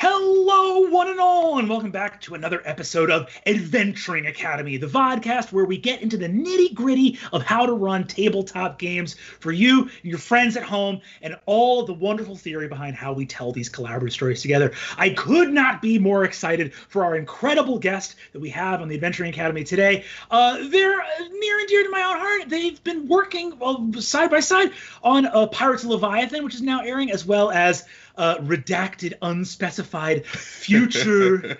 Hello, one and all, and welcome back to another episode of Adventuring Academy, the vodcast where we get into the nitty-gritty of how to run tabletop games for you, your friends at home, and all the wonderful theory behind how we tell these collaborative stories together. I could not be more excited for our incredible guest that we have on the Adventuring Academy today. They're near and dear to my own heart. They've been working side by side on Pirates of Leviathan, which is now airing, as well as redacted, unspecified future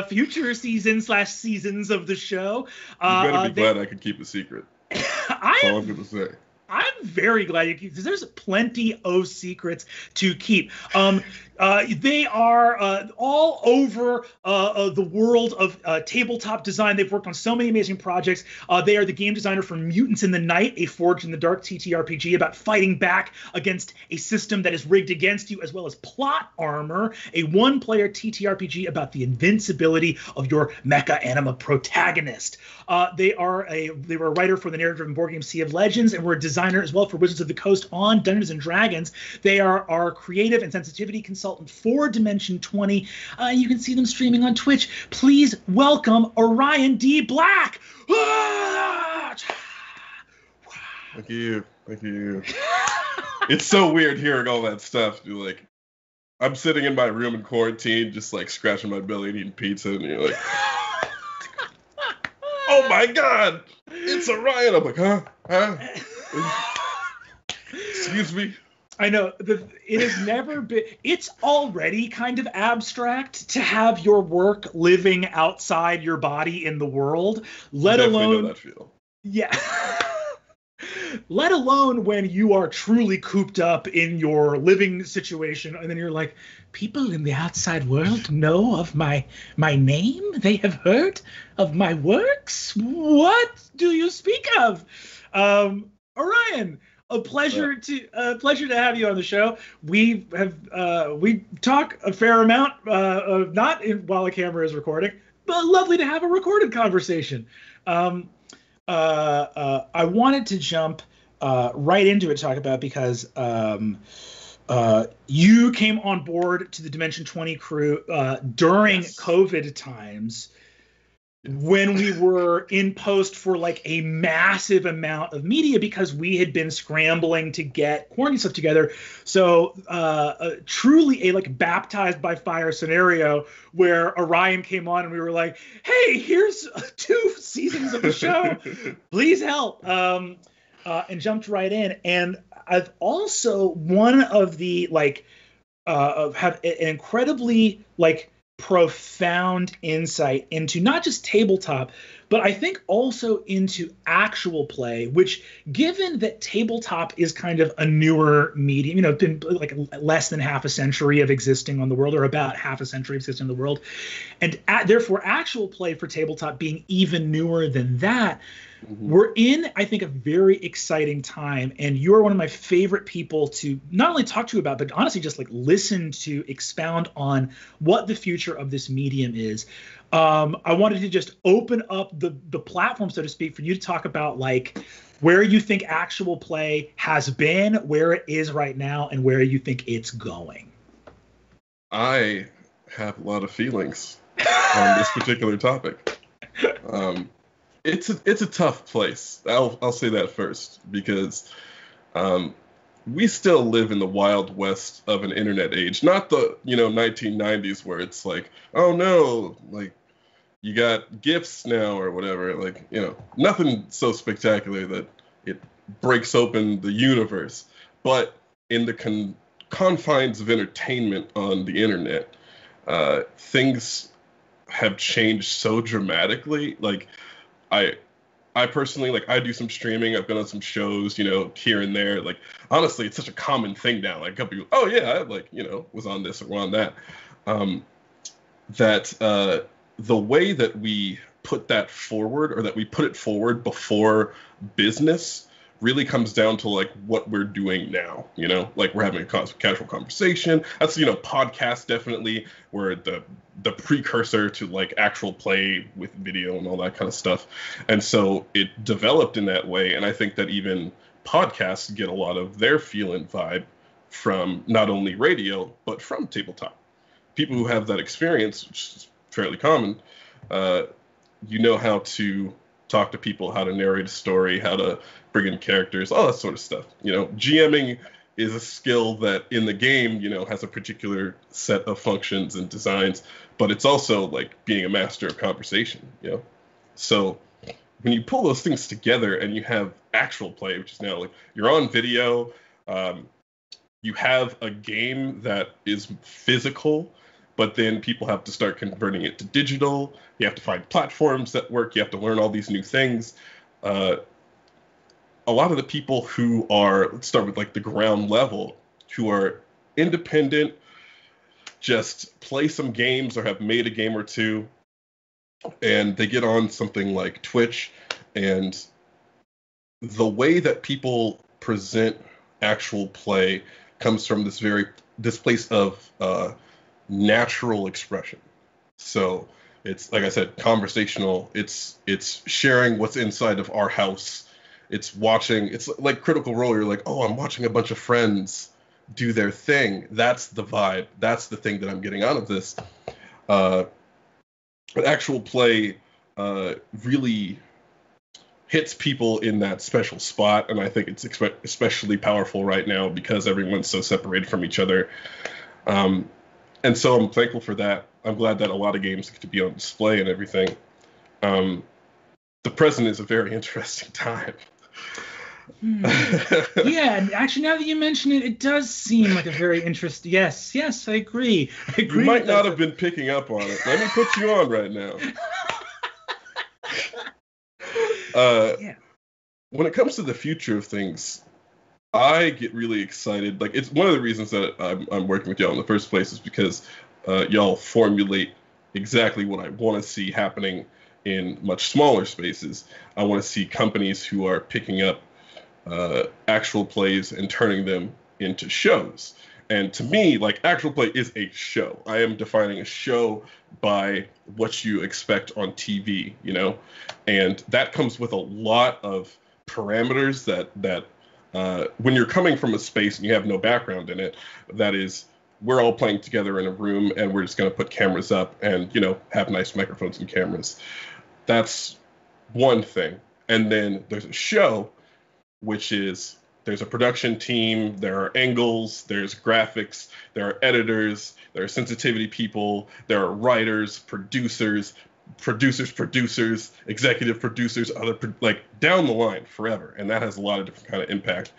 future seasons of the show. You better be glad I could keep a secret. That's all I'm going to say. I'm very glad you keep, because there's plenty of secrets to keep. They are all over the world of tabletop design. They've worked on so many amazing projects. They are the game designer for Mutants in the Night, a Forged in the Dark TTRPG about fighting back against a system that is rigged against you, as well as Plot Armor, a one-player TTRPG about the invincibility of your mecha anima protagonist. They were a writer for the narrative-driven board game Sea of Legends, and were a designer as well for Wizards of the Coast on Dungeons and Dragons. They are our creative and sensitivity consultant for Dimension 20. You can see them streaming on Twitch. Please welcome Orion D. Black. Thank you. It's so weird hearing all that stuff. You're like, I'm sitting in my room in quarantine, just like scratching my belly and eating pizza, and you're like, oh my God, it's Orion. I'm like, huh? Excuse me. I know it has never been. It's already kind of abstract to have your work living outside your body in the world, let alone know that feel. Yeah. Let alone when you are truly cooped up in your living situation, and then you're like, people in the outside world know of my name. They have heard of my works. What do you speak of? Orion. A pleasure to have you on the show. We talk a fair amount, not while the camera is recording, but lovely to have a recorded conversation. I wanted to jump right into it to talk about, because you came on board to the Dimension 20 crew during COVID times, when we were in post for like a massive amount of media, because we had been scrambling to get quarantine stuff together. So truly a like baptized by fire scenario, where Orion came on and we were like, hey, here's 2 seasons of the show, please help, and jumped right in. And I've also, one of the like have an incredibly like profound insight into not just tabletop, but I think also into actual play, which, given that tabletop is kind of a newer medium, it's been like less than half a century of existing on the world, or about half a century of existing on the world, and therefore actual play for tabletop being even newer than that. Mm-hmm. We're in, I think, a very exciting time, and you're one of my favorite people to not only talk to about, but honestly just like listen to expound on what the future of this medium is. I wanted to just open up the platform, so to speak, for you to talk about like where you think actual play has been, where it is right now, and where you think it's going. I have a lot of feelings on this particular topic. It's a tough place. I'll say that first, because we still live in the wild west of an internet age, not the 1990s where it's like, oh no, like you got GIFs now or whatever, like nothing so spectacular that it breaks open the universe. But in the confines of entertainment on the internet, things have changed so dramatically. Like I personally, like, I do some streaming. I've been on some shows, here and there. Like, honestly, it's such a common thing now. Like, a couple people, oh yeah, I was on this or on that. The way that we put that forward, or that we put it forward before business, really comes down to like what we're doing now. Like we're having a casual conversation. That's podcast definitely were the precursor to like actual play with video and all that kind of stuff. And so it developed in that way. And I think that even podcasts get a lot of their feel and vibe from not only radio, but from tabletop. People who have that experience, which is fairly common, you know how to talk to people, how to narrate a story, how to bring in characters, all that sort of stuff. You know, GMing is a skill that in the game, you know, has a particular set of functions and designs, but it's also like being a master of conversation, you know? So when you pull those things together and you have actual play, which is now like you're on video, you have a game that is physical, but then people have to start converting it to digital. You have to find platforms that work. You have to learn all these new things. A lot of the people who are, let's start with like the ground level, who are independent, just play some games or have made a game or two, and they get on something like Twitch, and the way that people present actual play comes from this place of natural expression. So it's, like I said, conversational. It's sharing what's inside of our house. It's watching. It's like Critical Role. You're like, oh, I'm watching a bunch of friends do their thing. That's the vibe. That's the thing that I'm getting out of this. But actual play really hits people in that special spot, and I think it's especially powerful right now because everyone's so separated from each other. And so I'm thankful for that. I'm glad that a lot of games get to be on display and everything. The present is a very interesting time. Yeah, and actually, now that you mention it, it does seem like a very interesting. Yes, I agree. You might not have been picking up on it. Let me put you on right now. Yeah. When it comes to the future of things, I get really excited. Like, it's one of the reasons that I'm working with y'all in the first place is because y'all formulate exactly what I want to see happening in much smaller spaces. I want to see companies who are picking up actual plays and turning them into shows. And to me, like, actual play is a show. I am defining a show by what you expect on TV, you know? And that comes with a lot of parameters that when you're coming from a space and you have no background in it, that is, we're all playing together in a room and we're just going to put cameras up and, you know, have nice microphones and cameras. That's one thing. And then there's a show, which is there's a production team, there are angles, there's graphics, there are editors, there are sensitivity people, there are writers, producers, executive producers, like down the line forever. And that has a lot of different kind of impact.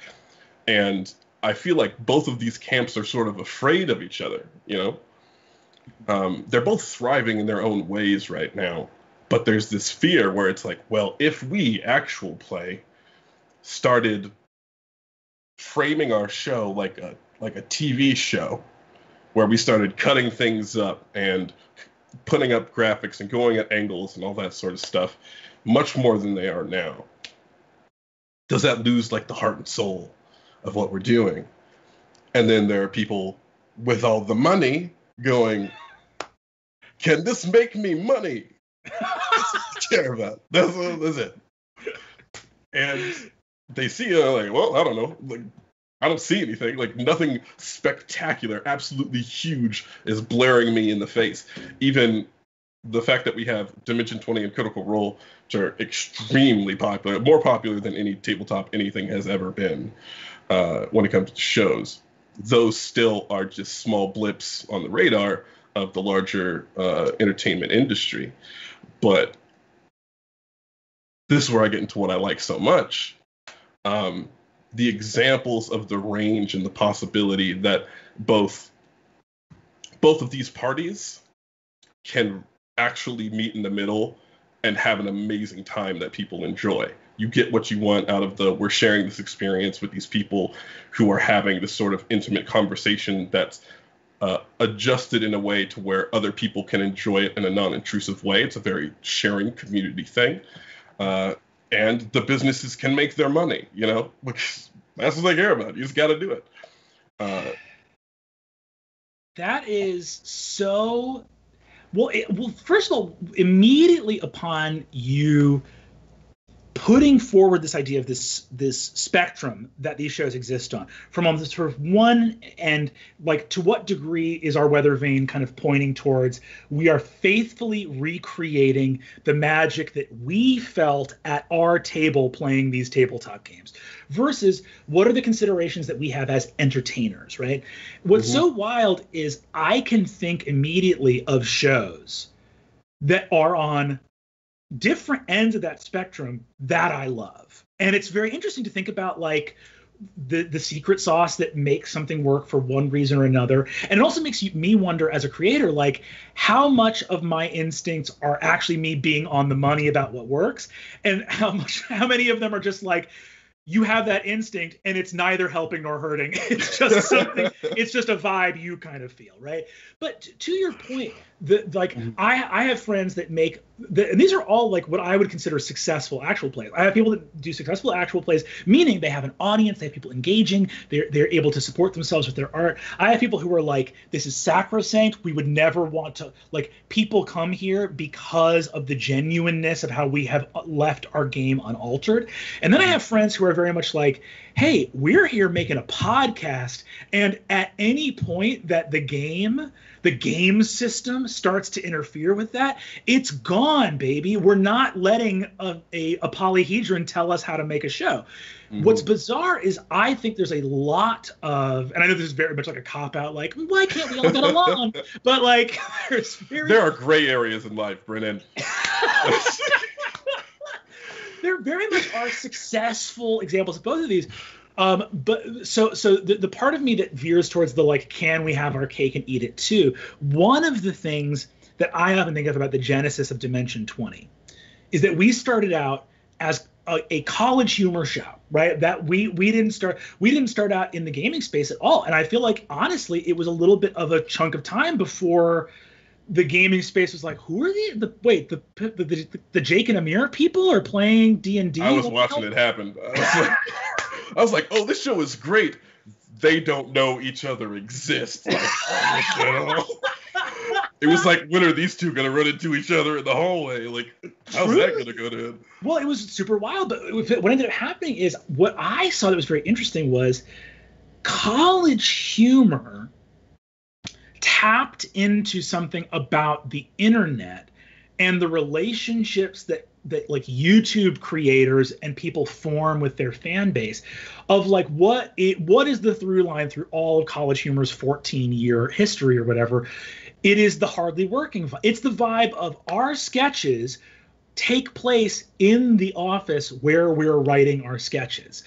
And I feel like both of these camps are sort of afraid of each other, you know? They're both thriving in their own ways right now. But there's this fear where it's like, well, if we actual play started framing our show like a TV show, where we started cutting things up and putting up graphics and going at angles and all that sort of stuff, much more than they are now, does that lose like the heart and soul of what we're doing? And then there are people with all the money going, can this make me money? That's what I care about. That's it. And they see it, like, well, I don't know. Like, I don't see anything. Like, nothing spectacular, absolutely huge is blaring me in the face. Even the fact that we have Dimension 20 and Critical Role, which are extremely popular, more popular than any tabletop anything has ever been when it comes to shows. Those still are just small blips on the radar of the larger entertainment industry. But this is where I get into what I like so much. The examples of the range and the possibility that both of these parties can actually meet in the middle and have an amazing time that people enjoy. You get what you want out of we're sharing this experience with these people who are having this sort of intimate conversation that's adjusted in a way to where other people can enjoy it in a non-intrusive way. It's a very sharing community thing. And the businesses can make their money, you know, because that's what they care about. You just got to do it. That is so... Well, first of all, immediately upon you putting forward this idea of this spectrum that these shows exist on, from on the sort of one end, like to what degree is our weather vane kind of pointing towards we are faithfully recreating the magic that we felt at our table playing these tabletop games, versus what are the considerations that we have as entertainers, right? What's so wild is I can think immediately of shows that are on different ends of that spectrum that I love. And it's very interesting to think about like the secret sauce that makes something work for one reason or another. And it also makes me wonder as a creator, like how much of my instincts are actually me being on the money about what works, and how many of them are just like, you have that instinct and it's neither helping nor hurting. It's just something, it's just a vibe you kind of feel, right? But to your point, I have friends that make, and these are all like what I would consider successful actual plays. I have people that do successful actual plays, meaning they have an audience, they have people engaging, they're able to support themselves with their art. I have people who are like, this is sacrosanct. We would never want to, like, people come here because of the genuineness of how we have left our game unaltered. And then I have friends who are very much like, hey, we're here making a podcast, and at any point that the game system starts to interfere with that, it's gone, baby. We're not letting a polyhedron tell us how to make a show. What's bizarre is I think there's a lot of, and I know this is very much like a cop-out, like, why can't we all get along? But like, there are gray areas in life, Brennan. There very much are successful examples of both of these. But so the part of me that veers towards the like, can we have our cake and eat it too? One of the things that I often think of about the genesis of Dimension 20 is that we started out as a college humor show, right? That we didn't start out in the gaming space at all. And I feel like honestly, it was a little bit of a chunk of time before the gaming space was like, who are the Jake and Amir people are playing D&D? I was watching it happen. I was like, oh, this show is great. They don't know each other exist. Like, it was like, when are these two going to run into each other in the hallway? Like, how's that going to go down? Well, it was super wild. But what ended up happening is, what I saw that was very interesting was college humor tapped into something about the internet and the relationships that like YouTube creators and people form with their fan base, of like what is the through line through all of college humor's 14-year history or whatever. It is the hardly working. It's the vibe of our sketches take place in the office where we're writing our sketches.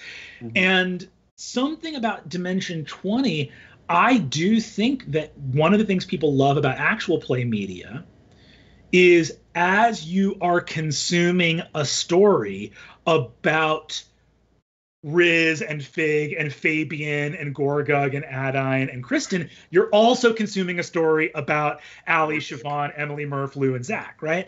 And something about Dimension 20, I do think that one of the things people love about actual play media is, as you are consuming a story about Riz and Fig and Fabian and Gorgug and Adine and Kristen, you're also consuming a story about Ali, Siobhan, Emily, Murph, Lou, and Zach, right?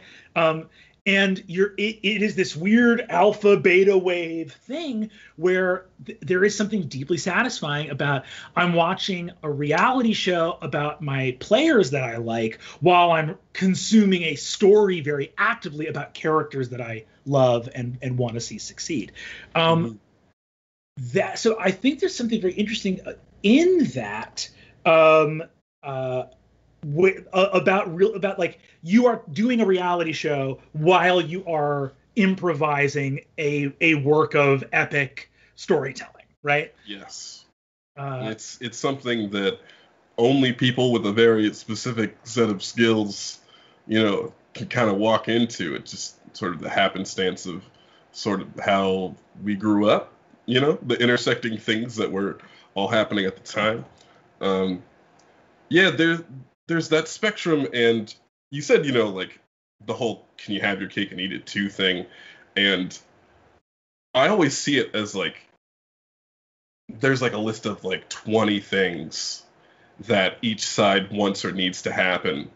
And it is this weird alpha beta wave thing where there is something deeply satisfying about, I'm watching a reality show about my players that I like while I'm consuming a story very actively about characters that I love and want to see succeed. So I think there's something very interesting in that. About like, you are doing a reality show while you are improvising a work of epic storytelling, right? Yes. It's something that only people with a very specific set of skills, can kind of walk into. It's just sort of the happenstance of sort of how we grew up, the intersecting things that were all happening at the time. There's that spectrum, and you said, like the whole can you have your cake and eat it too thing, and I always see it as like, there's like a list of like 20 things that each side wants or needs to happen,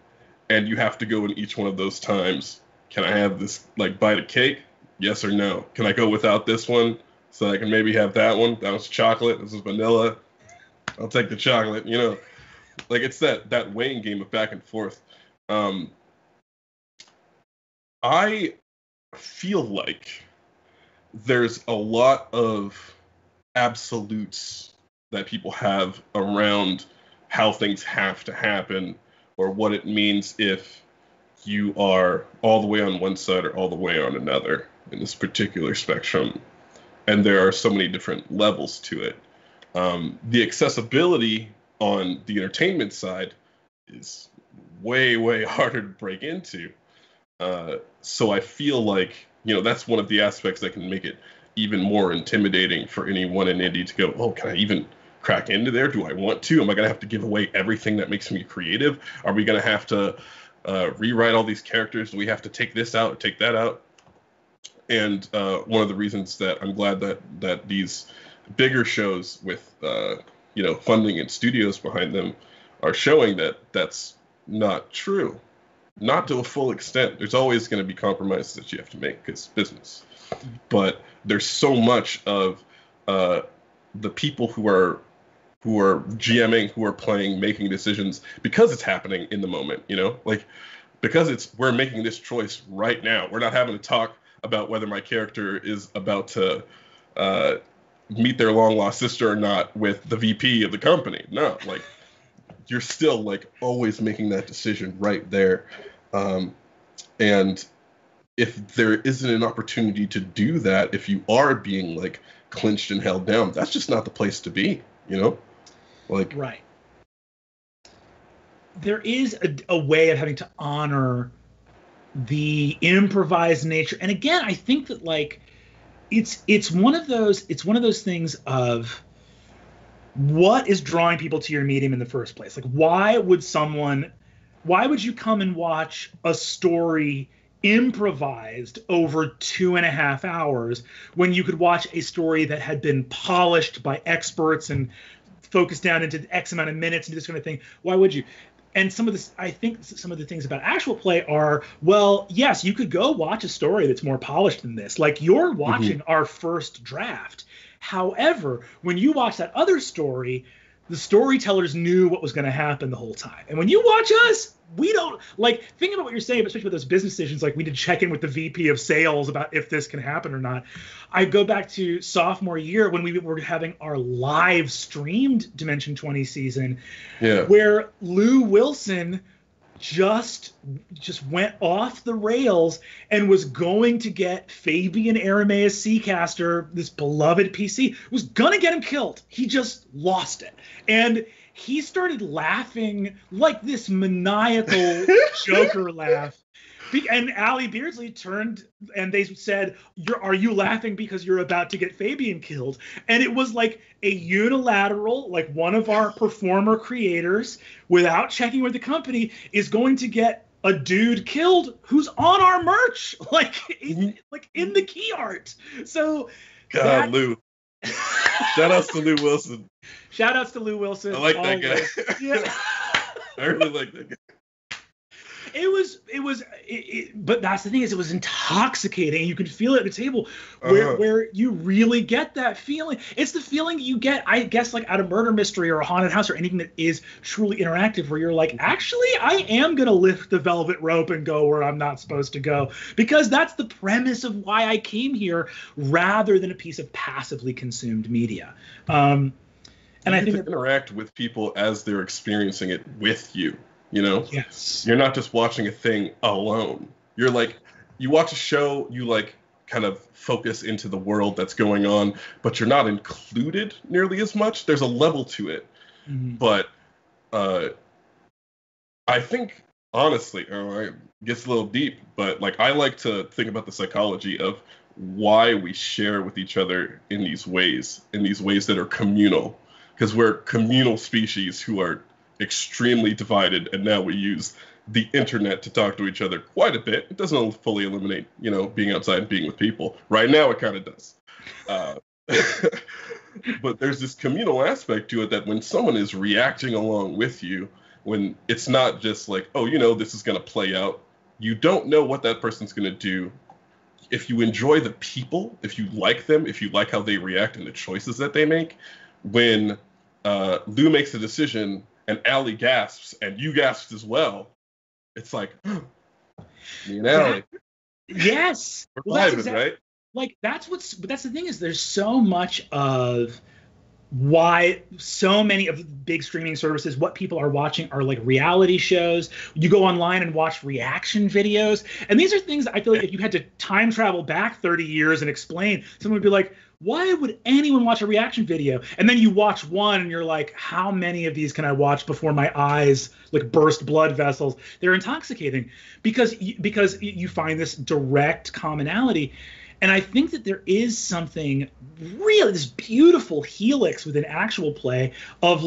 and you have to go in each one of those times. Can I have this like bite of cake? Yes or no? Can I go without this one so I can maybe have that one? That was chocolate, this is vanilla. I'll take the chocolate, Like, it's that weighing game of back and forth. I feel like there's a lot of absolutes that people have around how things have to happen or what it means if you are all the way on one side or all the way on another in this particular spectrum. And there are so many different levels to it. The accessibility on the entertainment side is way, way harder to break into. So I feel like, that's one of the aspects that can make it even more intimidating for anyone in indie to go, oh, can I even crack into there? Do I want to? Am I going to have to give away everything that makes me creative? Are we going to have to rewrite all these characters? Do we have to take this out or take that out? And one of the reasons that I'm glad that these bigger shows with funding and studios behind them are showing that that's not true. Not to a full extent. There's always going to be compromises that you have to make because business. But there's so much of the people who are GMing, who are playing, making decisions because it's happening in the moment, because we're making this choice right now. We're not having to talk about whether my character is about to meet their long lost sister or not with the VP of the company. No, you're still always making that decision right there. And if there isn't an opportunity to do that, if you are being clinched and held down, that's just not the place to be, Right. There is a way of having to honor the improvised nature. And again, I think that it's one of those things of what is drawing people to your medium in the first place. Why would you come and watch a story improvised over 2.5 hours when you could watch a story that had been polished by experts and focused down into X amount of minutes and this kind of thing? Why would you? And I think some of the things about actual play are, well, yes, you could go watch a story that's more polished than this. You're watching our first draft. However, when you watch that other story, the storytellers knew what was going to happen the whole time. And when you watch us, we don't think about what you're saying, especially with those business decisions. We need to check in with the VP of sales about if this can happen or not. I go back to sophomore year when we were having our live streamed Dimension 20 season, where Lou Wilson just went off the rails and was going to get Fabian Arameus Seacaster, this beloved PC, was going to get him killed. He just lost it. And he started laughing like this maniacal Joker laugh. And Allie Beardsley turned and they said, are you laughing because you're about to get Fabian killed? And it was a unilateral, one of our performer creators, without checking with the company, is going to get a dude killed who's on our merch, in the key art. So Lou. Shout outs to Lou Wilson. Shout outs to Lou Wilson. I like that guy. Yeah. I really like that guy. But that's the thing, is it was intoxicating. You could feel it at the table where you really get that feeling. It's the feeling you get, I guess, out of Murder Mystery or a haunted house or anything that is truly interactive, where you're actually, I am going to lift the velvet rope and go where I'm not supposed to go, because that's the premise of why I came here, rather than a piece of passively consumed media. And I think interact with people as they're experiencing it with you. Yes. You're not just watching a thing alone. You're you watch a show, you kind of focus into the world that's going on, but you're not included nearly as much. There's a level to it. Mm-hmm. But I think, honestly, it gets a little deep, but I like to think about the psychology of why we share with each other in these ways that are communal, because we're communal species who are extremely divided, and now we use the internet to talk to each other quite a bit. It doesn't fully eliminate, being outside and being with people. Right now, it kind of does. But there's this communal aspect to it that when someone is reacting along with you, when it's not just this is going to play out, you don't know what that person's going to do. If you enjoy the people, if you like them, if you like how they react and the choices that they make, when Lou makes a decision and Allie gasps, and you gasped as well, it's me and Allie. Yes. We're vibing, right? like that's the thing is there's so much of why so many of the big streaming services, what people are watching are like reality shows. You go online and watch reaction videos. And these are things that I feel like if you had to time travel back 30 years and explain, someone would be like, why would anyone watch a reaction video? And then you watch one and you're like, how many of these can I watch before my eyes like burst blood vessels? They're intoxicating because you find this direct commonality. And I think that there is something really, this beautiful helix within actual play of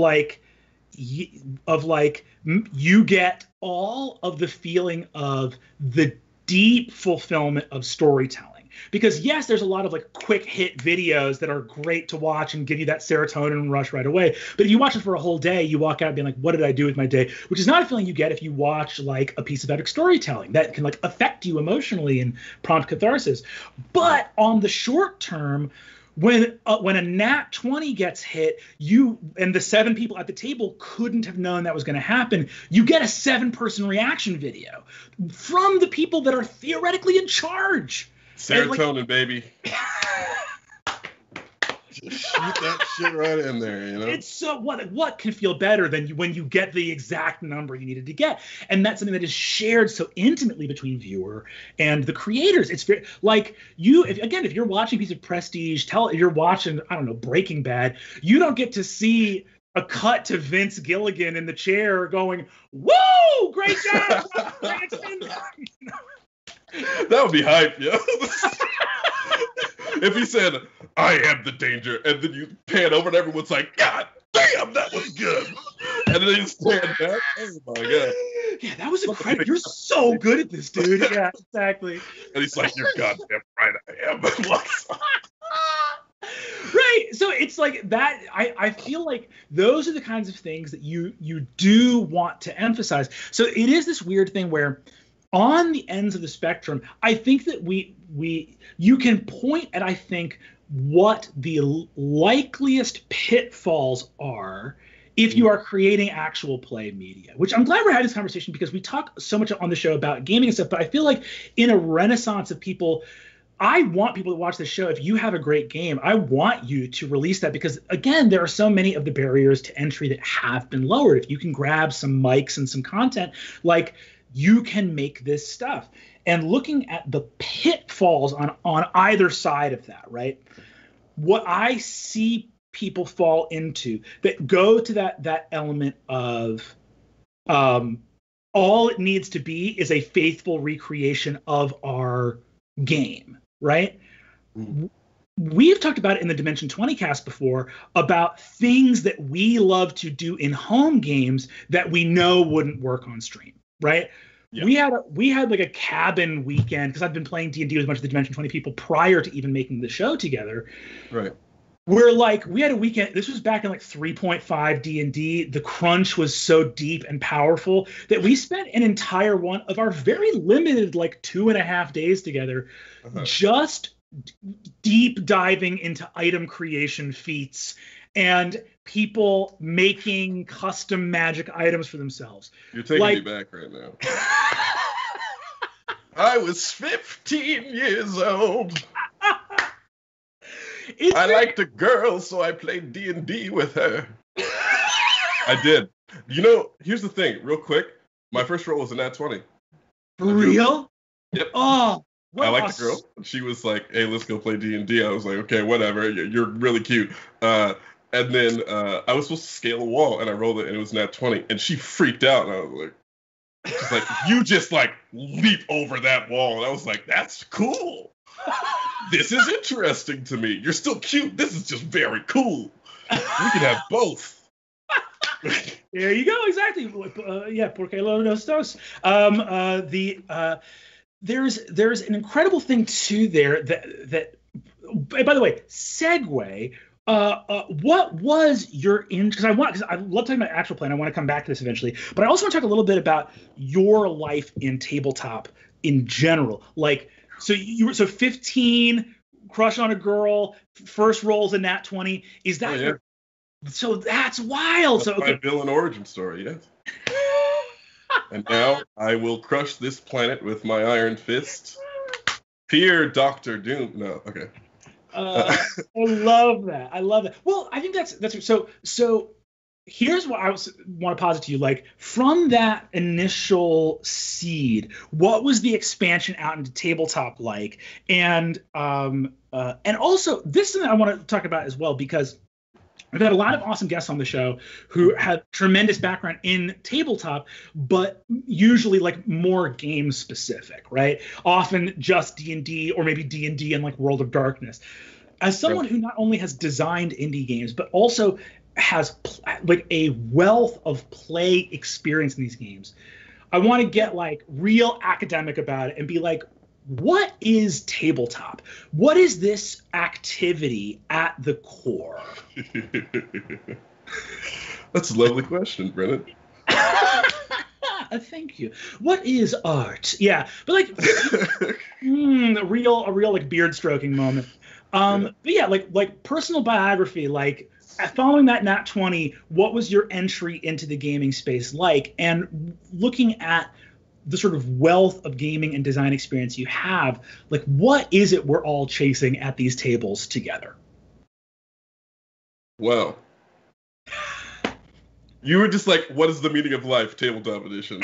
you get all of the feeling of the deep fulfillment of storytelling. Because yes, there's a lot of like quick hit videos that are great to watch and give you that serotonin rush right away. But if you watch it for a whole day, you walk out being like, what did I do with my day? Which is not a feeling you get if you watch like a piece of epic storytelling that can like affect you emotionally and prompt catharsis. But on the short term, when a nat 20 gets hit, you and the 7 people at the table couldn't have known that was going to happen. You get a 7-person reaction video from the people that are theoretically in charge. Serotonin, like, baby. Just shoot that shit right in there, you know? It's so what can feel better than when you get the exact number you needed to get? And that's something that is shared so intimately between viewer and the creators. It's very, like if you're watching a piece of prestige, if you're watching, I don't know, Breaking Bad, you don't get to see a cut to Vince Gilligan in the chair going, "Woo, great job, That would be hype, yeah. If he said, I am the danger, and then you pan over and everyone's like, God damn, that was good. And then you stand back. Oh my God. Yeah, that was incredible. You're so good at this, dude. Yeah, exactly. And he's like, you're goddamn right I am. Right. So it's like that. I feel like those are the kinds of things that you do want to emphasize. So it is this weird thing where on the ends of the spectrum, I think that you can point at, I think, what the likeliest pitfalls are if you are creating actual play media, which I'm glad we're having this conversation because we talk so much on the show about gaming and stuff, but I feel like in a renaissance of people, I want people to watch this show. If you have a great game, I want you to release that because, again, there are so many of the barriers to entry that have been lowered. If you can grab some mics and some content, like, you can make this stuff. And looking at the pitfalls on either side of that, right? What I see people fall into that go to that element of all it needs to be is a faithful recreation of our game, right? Mm-hmm. We've talked about it in the Dimension 20 cast before about things that we love to do in home games that we know wouldn't work on stream. Right. Yeah. We had like a cabin weekend because I've been playing D&D with a bunch of the Dimension 20 people prior to even making the show together. Right. We had a weekend. This was back in like 3.5 D&D. The crunch was so deep and powerful that we spent an entire one of our very limited like 2.5 days together, just deep diving into item creation feats and people making custom magic items for themselves. You're taking me back right now. I was 15 years old. I liked a girl, so I played D&D with her. I did. You know, here's the thing, real quick. My first roll was a nat 20. For real? Yep. Oh, I liked the girl. She was like, hey, let's go play D&D. I was like, okay, whatever. You're really cute. And then I was supposed to scale a wall, and I rolled it, and it was nat 20. And she freaked out, and I was like, she's like, you just like leap over that wall. And I was like, that's cool. This is interesting to me. You're still cute. This is just very cool. We can have both. There you go. Exactly. Yeah, porque los dos. There's an incredible thing too there that by the way, segue. What was your because I love talking about actual play and I want to come back to this eventually, but I also want to talk a little bit about your life in tabletop in general. Like, so you were 15, crush on a girl, first rolls a nat 20. Is that your? So that's wild. That's my villain origin story, yes. And now I will crush this planet with my iron fist Fear Doctor Doom. No, okay. I love that. I love that. Well, I think that's so. Here's what I want to posit to you. Like, from that initial seed, what was the expansion out into tabletop like? And also, this is something I want to talk about as well, because we've had a lot of awesome guests on the show who have tremendous background in tabletop, but usually like more game specific, right? Often just D&D, or maybe D&D and like World of Darkness. As someone who not only has designed indie games, but also has like a wealth of play experience in these games, I want to get like real academic about it and be like, what is tabletop? What is this activity at the core? That's a lovely question, Brennan. Thank you. What is art? Yeah, but like a real like beard stroking moment. But yeah, like personal biography, like following that Nat 20, what was your entry into the gaming space like? And looking at the sort of wealth of gaming and design experience you have, like, what is it we're all chasing at these tables together? Well, you were just like, what is the meaning of life, tabletop edition?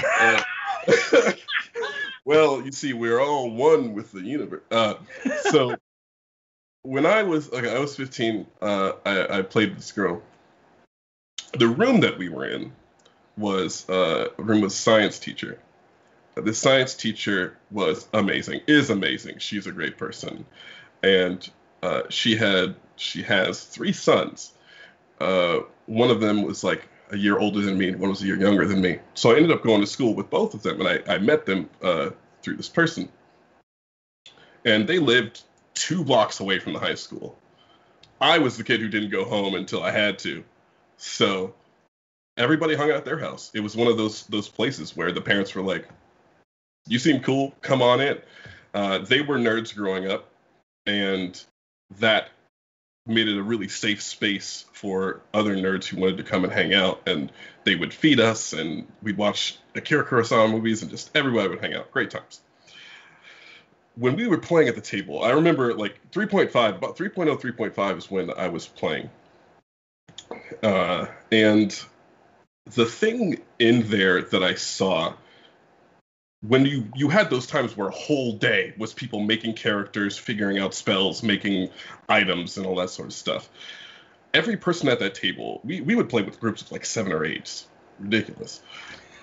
Well, you see, we're all one with the universe. So when I was 15, I played with this girl. The room that we were in was a room with a science teacher. The science teacher was amazing, is amazing. She's a great person. And she has 3 sons. One of them was like a year older than me, and one was a year younger than me. So I ended up going to school with both of them, and I met them through this person. And they lived 2 blocks away from the high school. I was the kid who didn't go home until I had to. So everybody hung out at their house. It was one of those places where the parents were like, you seem cool, come on in. They were nerds growing up, and that made it a really safe space for other nerds who wanted to come and hang out, and they would feed us, and we'd watch Akira Kurosawa movies, and just everybody would hang out. Great times. When we were playing at the table, I remember like 3.5, about 3.0, 3.5 is when I was playing. And the thing in there that I saw, when you had those times where a whole day was people making characters, figuring out spells, making items, and all that sort of stuff. Every person at that table, we would play with groups of like 7 or 8. Ridiculous.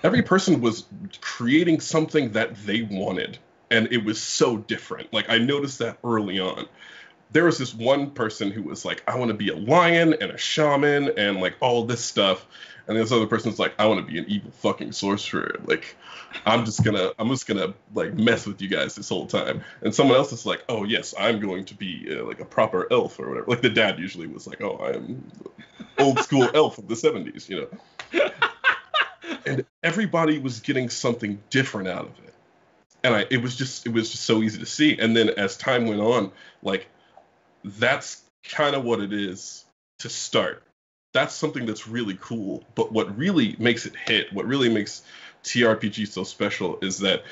Every person was creating something that they wanted, and it was so different. Like, I noticed that early on. There was this one person who was like, I want to be a lion and a shaman and like all this stuff. And this other person's like, I want to be an evil fucking sorcerer. Like, I'm just gonna like mess with you guys this whole time. And someone else is like, oh yes, I'm going to be like a proper elf or whatever. Like the dad usually was like, oh, I'm old school elf of the 70s, you know. And everybody was getting something different out of it. And it was just so easy to see. And then as time went on, like, that's kind of what it is to start. That's something that's really cool. But what really makes it hit, what really makes TRPG so special, is that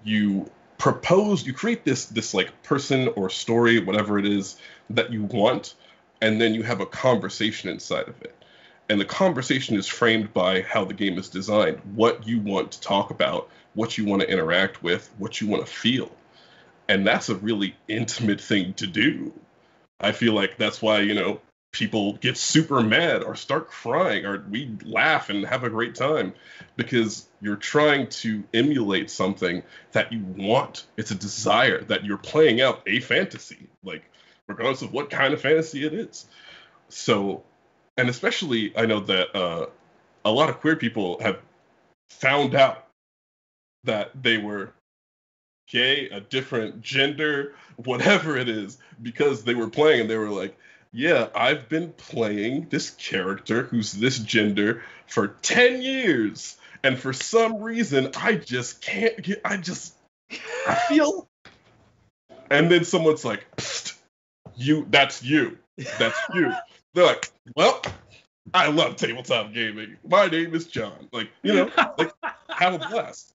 you create this like person or story, whatever it is that you want, and then you have a conversation inside of it. And the conversation is framed by how the game is designed, what you want to talk about, what you want to interact with, what you want to feel. And that's a really intimate thing to do. I feel like that's why, you know, people get super mad or start crying, or we laugh and have a great time, because you're trying to emulate something that you want. It's a desire that you're playing out a fantasy, like regardless of what kind of fantasy it is. So, and especially I know that a lot of queer people have found out that they were gay, a different gender, whatever it is, because they were playing and they were like, yeah, I've been playing this character who's this gender for 10 years. And for some reason, I just can't get, I feel. And then someone's like, psst, that's you. They're like, well, I love tabletop gaming. My name is John. Like, you know, like, have a blast.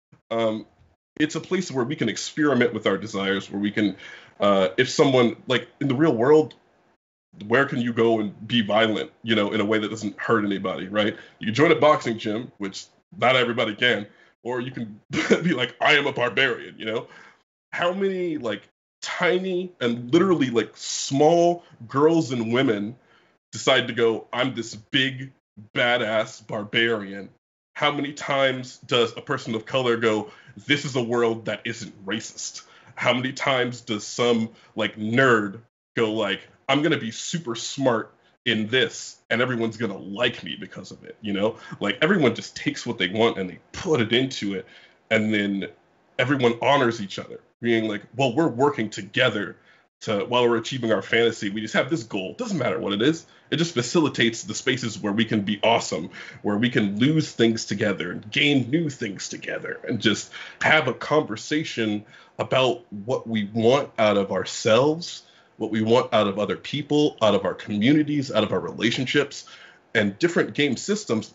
it's a place where we can experiment with our desires, where we can, if someone, like in the real world, where can you go and be violent, in a way that doesn't hurt anybody, right? You can join a boxing gym, which not everybody can, or you can be like, I am a barbarian, How many, like, tiny and literally, like, small girls and women decide to go, I'm this big, badass barbarian? How many times does a person of color go, this is a world that isn't racist? How many times does some, like, nerd go, like, I'm going to be super smart in this and everyone's going to like me because of it, Like, everyone just takes what they want and they put it into it, and then everyone honors each other, being like, well, we're working together while we're achieving our fantasy. We just have this goal. Doesn't matter what it is. It just facilitates the spaces where we can be awesome, where we can lose things together and gain new things together, and just have a conversation about what we want out of ourselves, what we want out of other people, out of our communities, out of our relationships, and different game systems.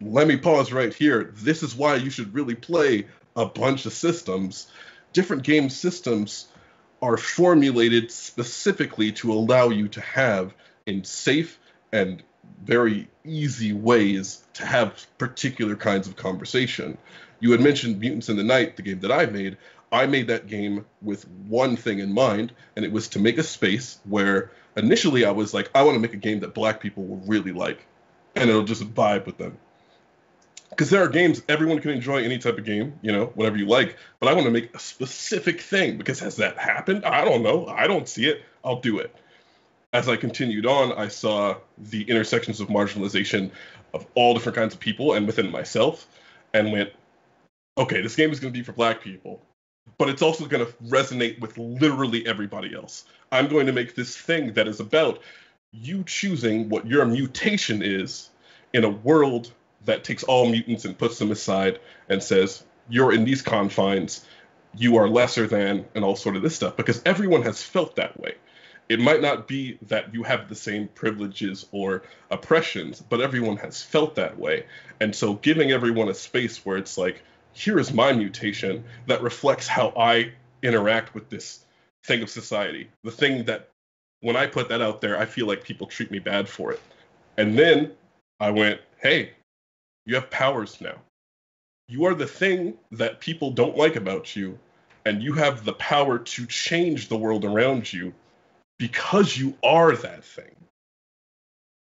Let me pause right here. This is why you should really play a bunch of systems. Different game systems are formulated specifically to allow you to have, in safe and very easy ways, to have particular kinds of conversation. You had mentioned Mutants in the Night, the game that I made. I made that game with one thing in mind, and it was to make a space where initially I was like, I want to make a game that Black people will really like, and it'll just vibe with them. Because there are games, everyone can enjoy any type of game, whatever you like, but I want to make a specific thing, because has that happened? I don't know. I don't see it. I'll do it. As I continued on, I saw the intersections of marginalization of all different kinds of people and within myself, and went, okay, this game is going to be for Black people, but it's also going to resonate with literally everybody else. I'm going to make this thing that is about you choosing what your mutation is in a world that takes all mutants and puts them aside and says, you're in these confines, you are lesser than, and all sort of this stuff, because everyone has felt that way. It might not be that you have the same privileges or oppressions, but everyone has felt that way. And so giving everyone a space where it's like, here is my mutation that reflects how I interact with this thing of society. The thing that, when I put that out there, I feel like people treat me bad for it. And then I went, hey, you have powers now. You are the thing that people don't like about you, and you have the power to change the world around you because you are that thing.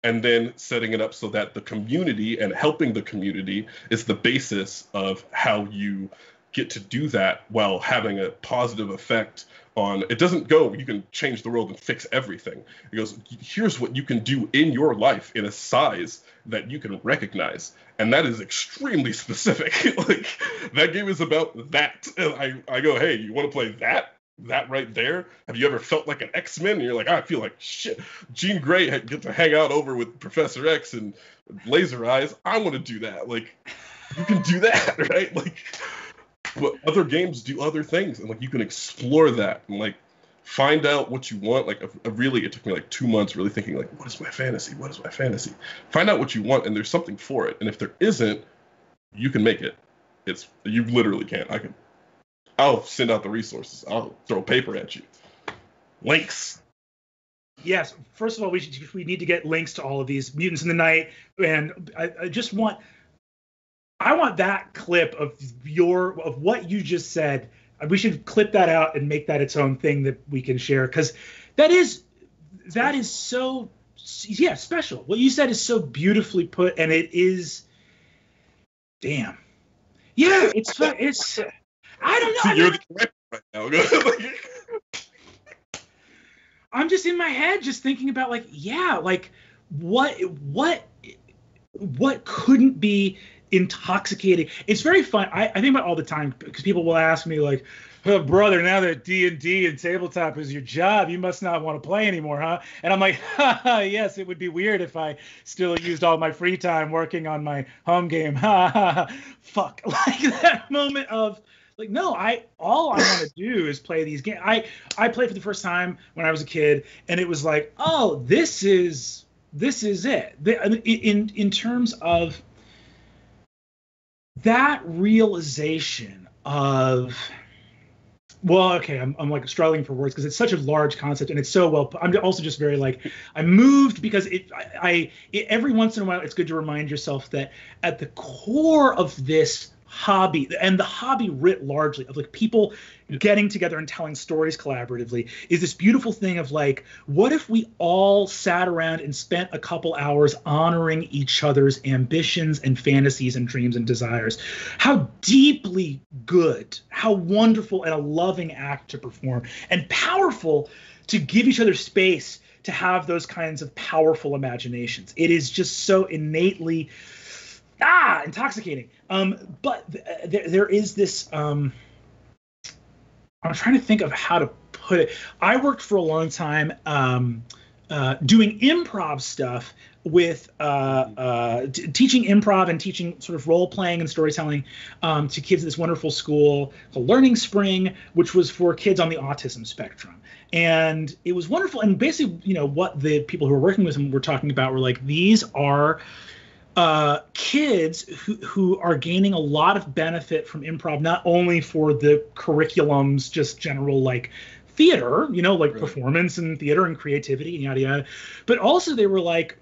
And then setting it up so that the community and helping the community is the basis of how you get to do that while having a positive effect on, it doesn't go, you can change the world and fix everything. It goes, here's what you can do in your life in a size that you can recognize. And that is extremely specific. Like, that game is about that. And I go, hey, you want to play that? That right there? Have you ever felt like an X-Men? And you're like, I feel like shit. Jean Grey get to hang out over with Professor X and Laser Eyes. I want to do that. Like, you can do that, right? Like, but other games do other things, and like you can explore that and like find out what you want. Like, really, it took me like 2 months really thinking like, what is my fantasy? What is my fantasy? Find out what you want, and there's something for it. And if there isn't, you can make it. You literally can. I'll send out the resources. I'll throw paper at you. Links. Yes. First of all, we need to get links to all of these Mutants in the Night, and I want that clip of what you just said. We should clip that out and make that its own thing that we can share, because that is so special. What you said is so beautifully put, and it is, damn. Yeah, it's I don't know. See, you're the director right now. I'm just in my head just thinking about like what couldn't be intoxicating. It's very fun. I think about it all the time, because people will ask me like, oh, brother, now that D&D and tabletop is your job, you must not want to play anymore, huh? And I'm like, yes, it would be weird if I still used all my free time working on my home game. Fuck. Like that moment of like, no, all I want to do is play these games. I played for the first time when I was a kid, and it was like, oh, this is it. In terms of that realization of, well, okay, I'm like struggling for words because it's such a large concept and it's so well. I'm also just very like, I'm moved because every once in a while it's good to remind yourself that at the core of this hobby, and the hobby writ largely, of like people getting together and telling stories collaboratively, is this beautiful thing of like, what if we all sat around and spent a couple hours honoring each other's ambitions and fantasies and dreams and desires? How deeply good, how wonderful and a loving act to perform, and powerful to give each other space to have those kinds of powerful imaginations. It is just so innately intoxicating. But there is this, I'm trying to think of how to put it. I worked for a long time doing improv stuff with teaching improv and teaching sort of role playing and storytelling to kids at this wonderful school called Learning Spring, which was for kids on the autism spectrum. And it was wonderful. And basically, you know, what the people who were working with them were talking about were like, these are kids who are gaining a lot of benefit from improv, not only for the curriculum's just general like theater, you know, like right. Performance and theater and creativity and yada yada, but also they were like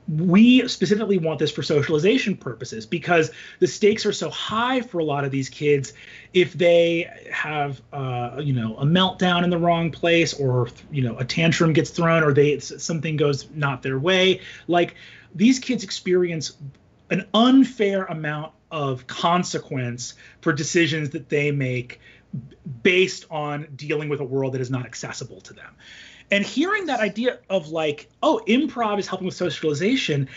we specifically want this for socialization purposes because the stakes are so high for a lot of these kids. If they have you know, a meltdown in the wrong place, or you know, a tantrum gets thrown, or something goes not their way, like these kids experience an unfair amount of consequence for decisions that they make based on dealing with a world that is not accessible to them. And hearing that idea of like, oh, improv is helping with socialization,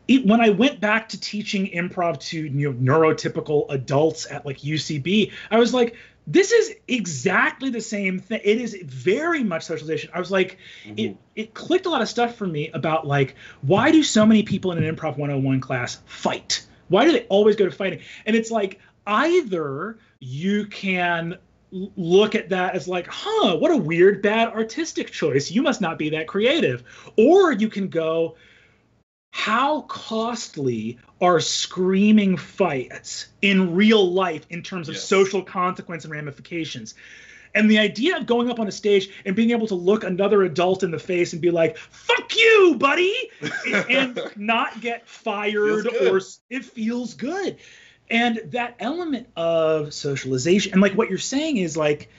when I went back to teaching improv to, you know, neurotypical adults at like UCB, I was like, this is exactly the same thing. It is very much socialization. I was like, it clicked a lot of stuff for me about like, why do so many people in an Improv 101 class fight? Why do they always go to fighting? And it's like, either you can look at that as like, what a weird, bad artistic choice. You must not be that creative. Or you can go, how costly are screaming fights in real life in terms of social consequence and ramifications? And the idea of going up on a stage and being able to look another adult in the face and be like, fuck you, buddy, and not get fired, or it feels good. And that element of socialization, and like what you're saying is like,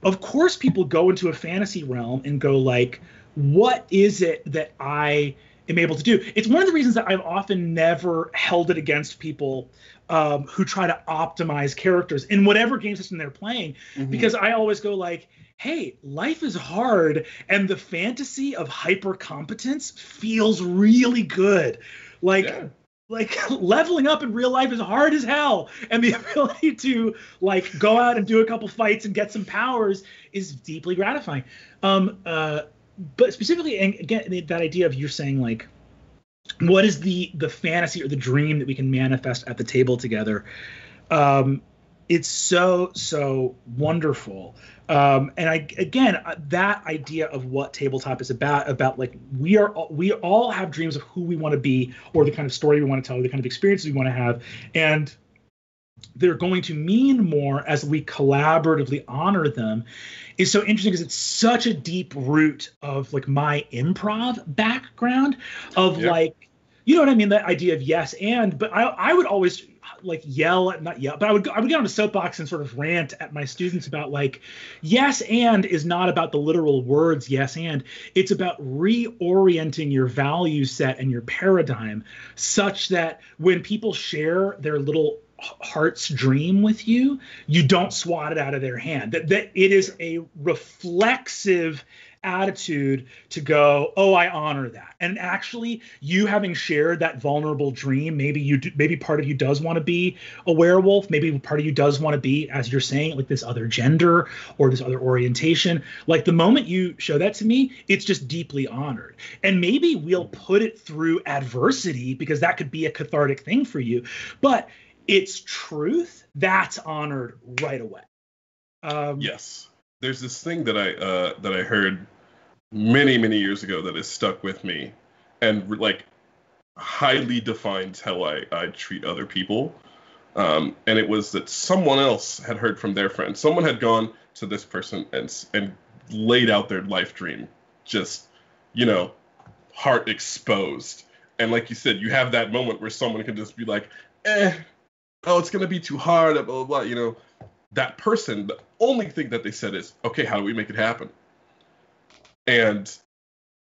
of course people go into a fantasy realm and go like, what is it that I am able to do? It's one of the reasons that I've often never held it against people who try to optimize characters in whatever game system they're playing, because I always go like, hey, life is hard, and the fantasy of hyper competence feels really good. Like leveling up in real life is hard as hell, and the ability to like go out and do a couple fights and get some powers is deeply gratifying. But specifically, and again, that idea of you're saying like, what is the fantasy or the dream that we can manifest at the table together? It's so wonderful. That idea of what tabletop is about like we all have dreams of who we want to be, or the kind of story we want to tell, or the kind of experiences we want to have, and they're going to mean more as we collaboratively honor them, is so interesting because it's such a deep root of like my improv background of like, you know what I mean? That idea of yes and, but I would always like not yell, but I would get on a soapbox and sort of rant at my students about like, yes and is not about the literal words yes and, it's about reorienting your value set and your paradigm such that when people share their little heart's dream with you, you don't swat it out of their hand. That it is a reflexive attitude to go, oh, I honor that. And actually, you having shared that vulnerable dream, maybe part of you does want to be a werewolf. Maybe part of you does want to be, as you're saying, like this other gender or this other orientation. Like the moment you show that to me, it's just deeply honored. And maybe we'll put it through adversity because that could be a cathartic thing for you. But its truth, that's honored right away. Yes. There's this thing that I heard many years ago that has stuck with me and like highly defines how I treat other people. And it was that someone else had heard from their friend. Someone had gone to this person and laid out their life dream, just, you know, heart exposed. And like you said, you have that moment where someone can just be like, oh, it's going to be too hard, blah, blah, blah. You know, that person, the only thing that they said is, okay, how do we make it happen? And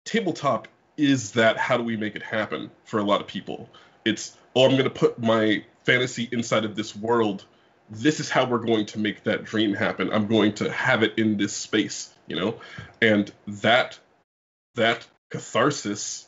tabletop is that, how do we make it happen for a lot of people? It's, oh, I'm going to put my fantasy inside of this world. This is how we're going to make that dream happen. I'm going to have it in this space, you know? And that catharsis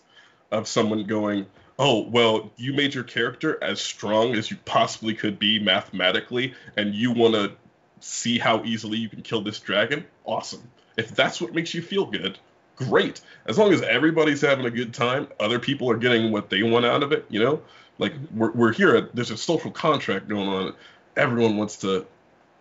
of someone going, oh, well, you made your character as strong as you possibly could be mathematically, and you want to see how easily you can kill this dragon? Awesome. If that's what makes you feel good, great. As long as everybody's having a good time, other people are getting what they want out of it, you know? Like, we're here, there's a social contract going on. Everyone wants to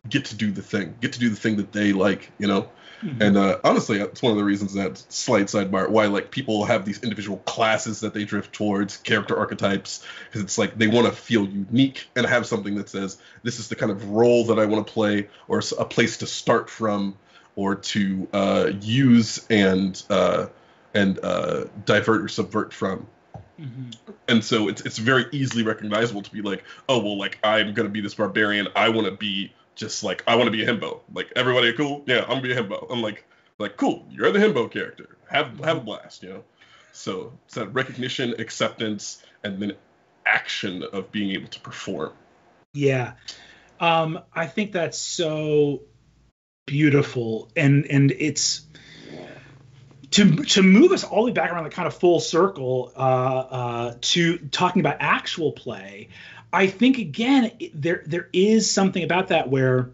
get to do the thing that they like, you know? Mm-hmm. And honestly, it's one of the reasons, that slight sidebar, why like people have these individual classes that they drift towards, character archetypes, because it's like they want to feel unique and have something that says, this is the kind of role that I want to play, or a place to start from, or to use and divert or subvert from. Mm-hmm. And so it's very easily recognizable to be like, oh, well, like, I'm going to be this barbarian. I want to be just like, I want to be a himbo. Like, everybody cool? Yeah, I'm going to be a himbo. I'm like, cool, you're the himbo character. Have a blast, you know? So it's that recognition, acceptance, and then action of being able to perform. Yeah. I think that's so beautiful. And it's... To move us all the way back around the kind of full circle to talking about actual play, I think, again, there is something about that where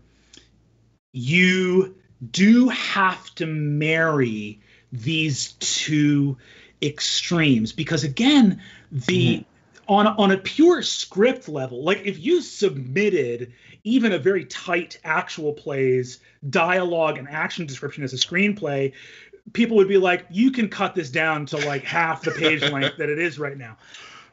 you do have to marry these two extremes, because, again, on a pure script level, like if you submitted even a very tight actual play's dialogue and action description as a screenplay, people would be like, you can cut this down to like half the page length that it is right now.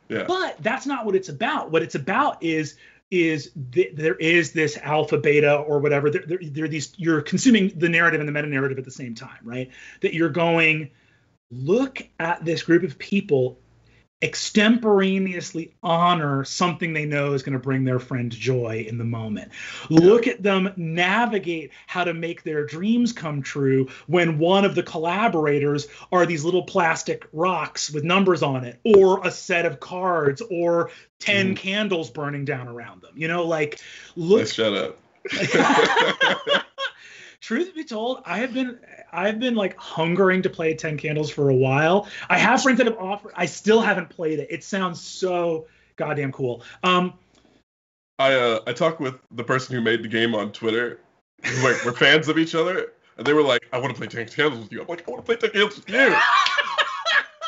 Yeah. But that's not what it's about. What it's about is there is this alpha, beta, or whatever. There are these, you're consuming the narrative and the meta narrative at the same time, right? That you're going, look at this group of people extemporaneously honor something they know is going to bring their friend joy in the moment. Look at them navigate how to make their dreams come true when one of the collaborators are these little plastic rocks with numbers on it, or a set of cards, or 10 candles burning down around them. You know, like, look. Shut up. Truth be told, I've been like hungering to play 10 Candles for a while. I have friends that have offered. I still haven't played it. It sounds so goddamn cool. I talked with the person who made the game on Twitter. Like, we're fans of each other, and they were like, "I want to play 10 Candles with you." I'm like, "I want to play 10 Candles with you."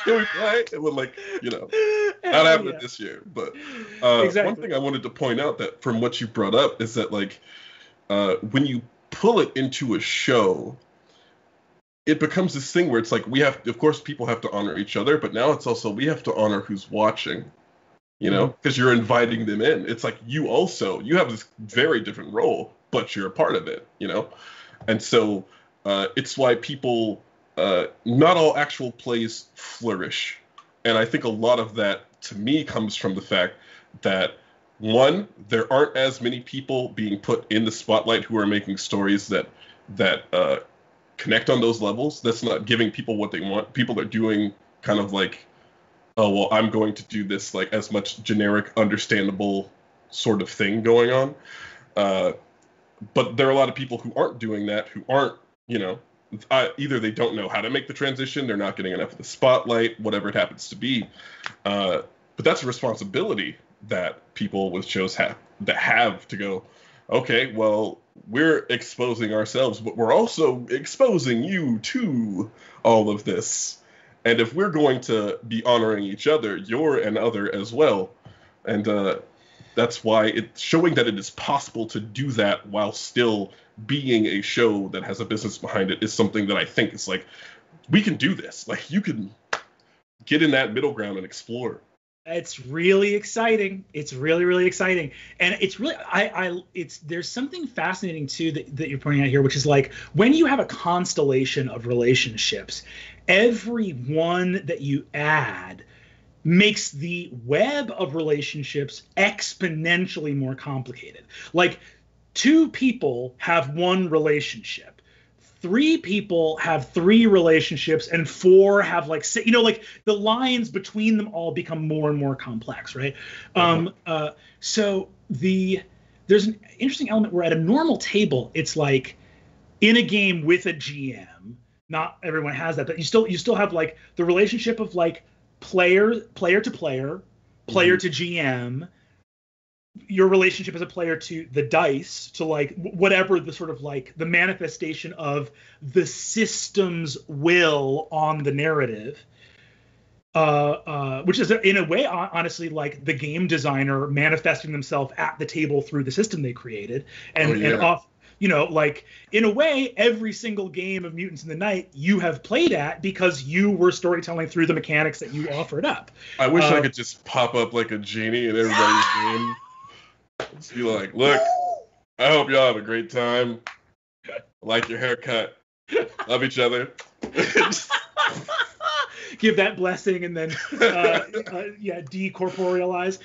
Can we play? It would, like, you know, not happening this year. But exactly. One thing I wanted to point out, that from what you brought up, is that like when you pull it into a show, it becomes this thing where it's like, we have, of course, people have to honor each other, but now it's also, we have to honor who's watching, you know, because you're inviting them in. It's like, you have this very different role, but you're a part of it, you know? And so it's why people, not all actual plays flourish. And I think a lot of that, to me, comes from the fact that, one, there aren't as many people being put in the spotlight who are making stories that connect on those levels. That's not giving people what they want. People are doing kind of like, oh, well, I'm going to do this like as much generic, understandable sort of thing going on. But there are a lot of people who aren't doing that, who aren't, you know, either they don't know how to make the transition, they're not getting enough of the spotlight, whatever it happens to be. But that's a responsibility that people with shows have to go, okay, well, we're exposing ourselves, but we're also exposing you to all of this. And if we're going to be honoring each other, you're an other as well. And that's why it's showing that it is possible to do that while still being a show that has a business behind it is something that I think is like, we can do this. Like, you can get in that middle ground and explore. It's really exciting. It's really, really exciting. And it's really, there's something fascinating too that you're pointing out here, which is like when you have a constellation of relationships, every one that you add makes the web of relationships exponentially more complicated. Like two people have one relationship. Three people have three relationships, and four have like six, like the lines between them all become more and more complex, right? So there's an interesting element where at a normal table, it's like in a game with a GM, not everyone has that, but you still have like the relationship of like player to player, player to GM, your relationship as a player to the dice, to like whatever the sort of like the manifestation of the system's will on the narrative, which is in a way honestly like the game designer manifesting themselves at the table through the system they created, and off, like in a way every single game of Mutants in the Night you have played at because you were storytelling through the mechanics that you offered up. I wish I could just pop up like a genie in everybody's game. Just be like, look, I hope y'all have a great time. Like your haircut. Love each other. Give that blessing and then decorporealize.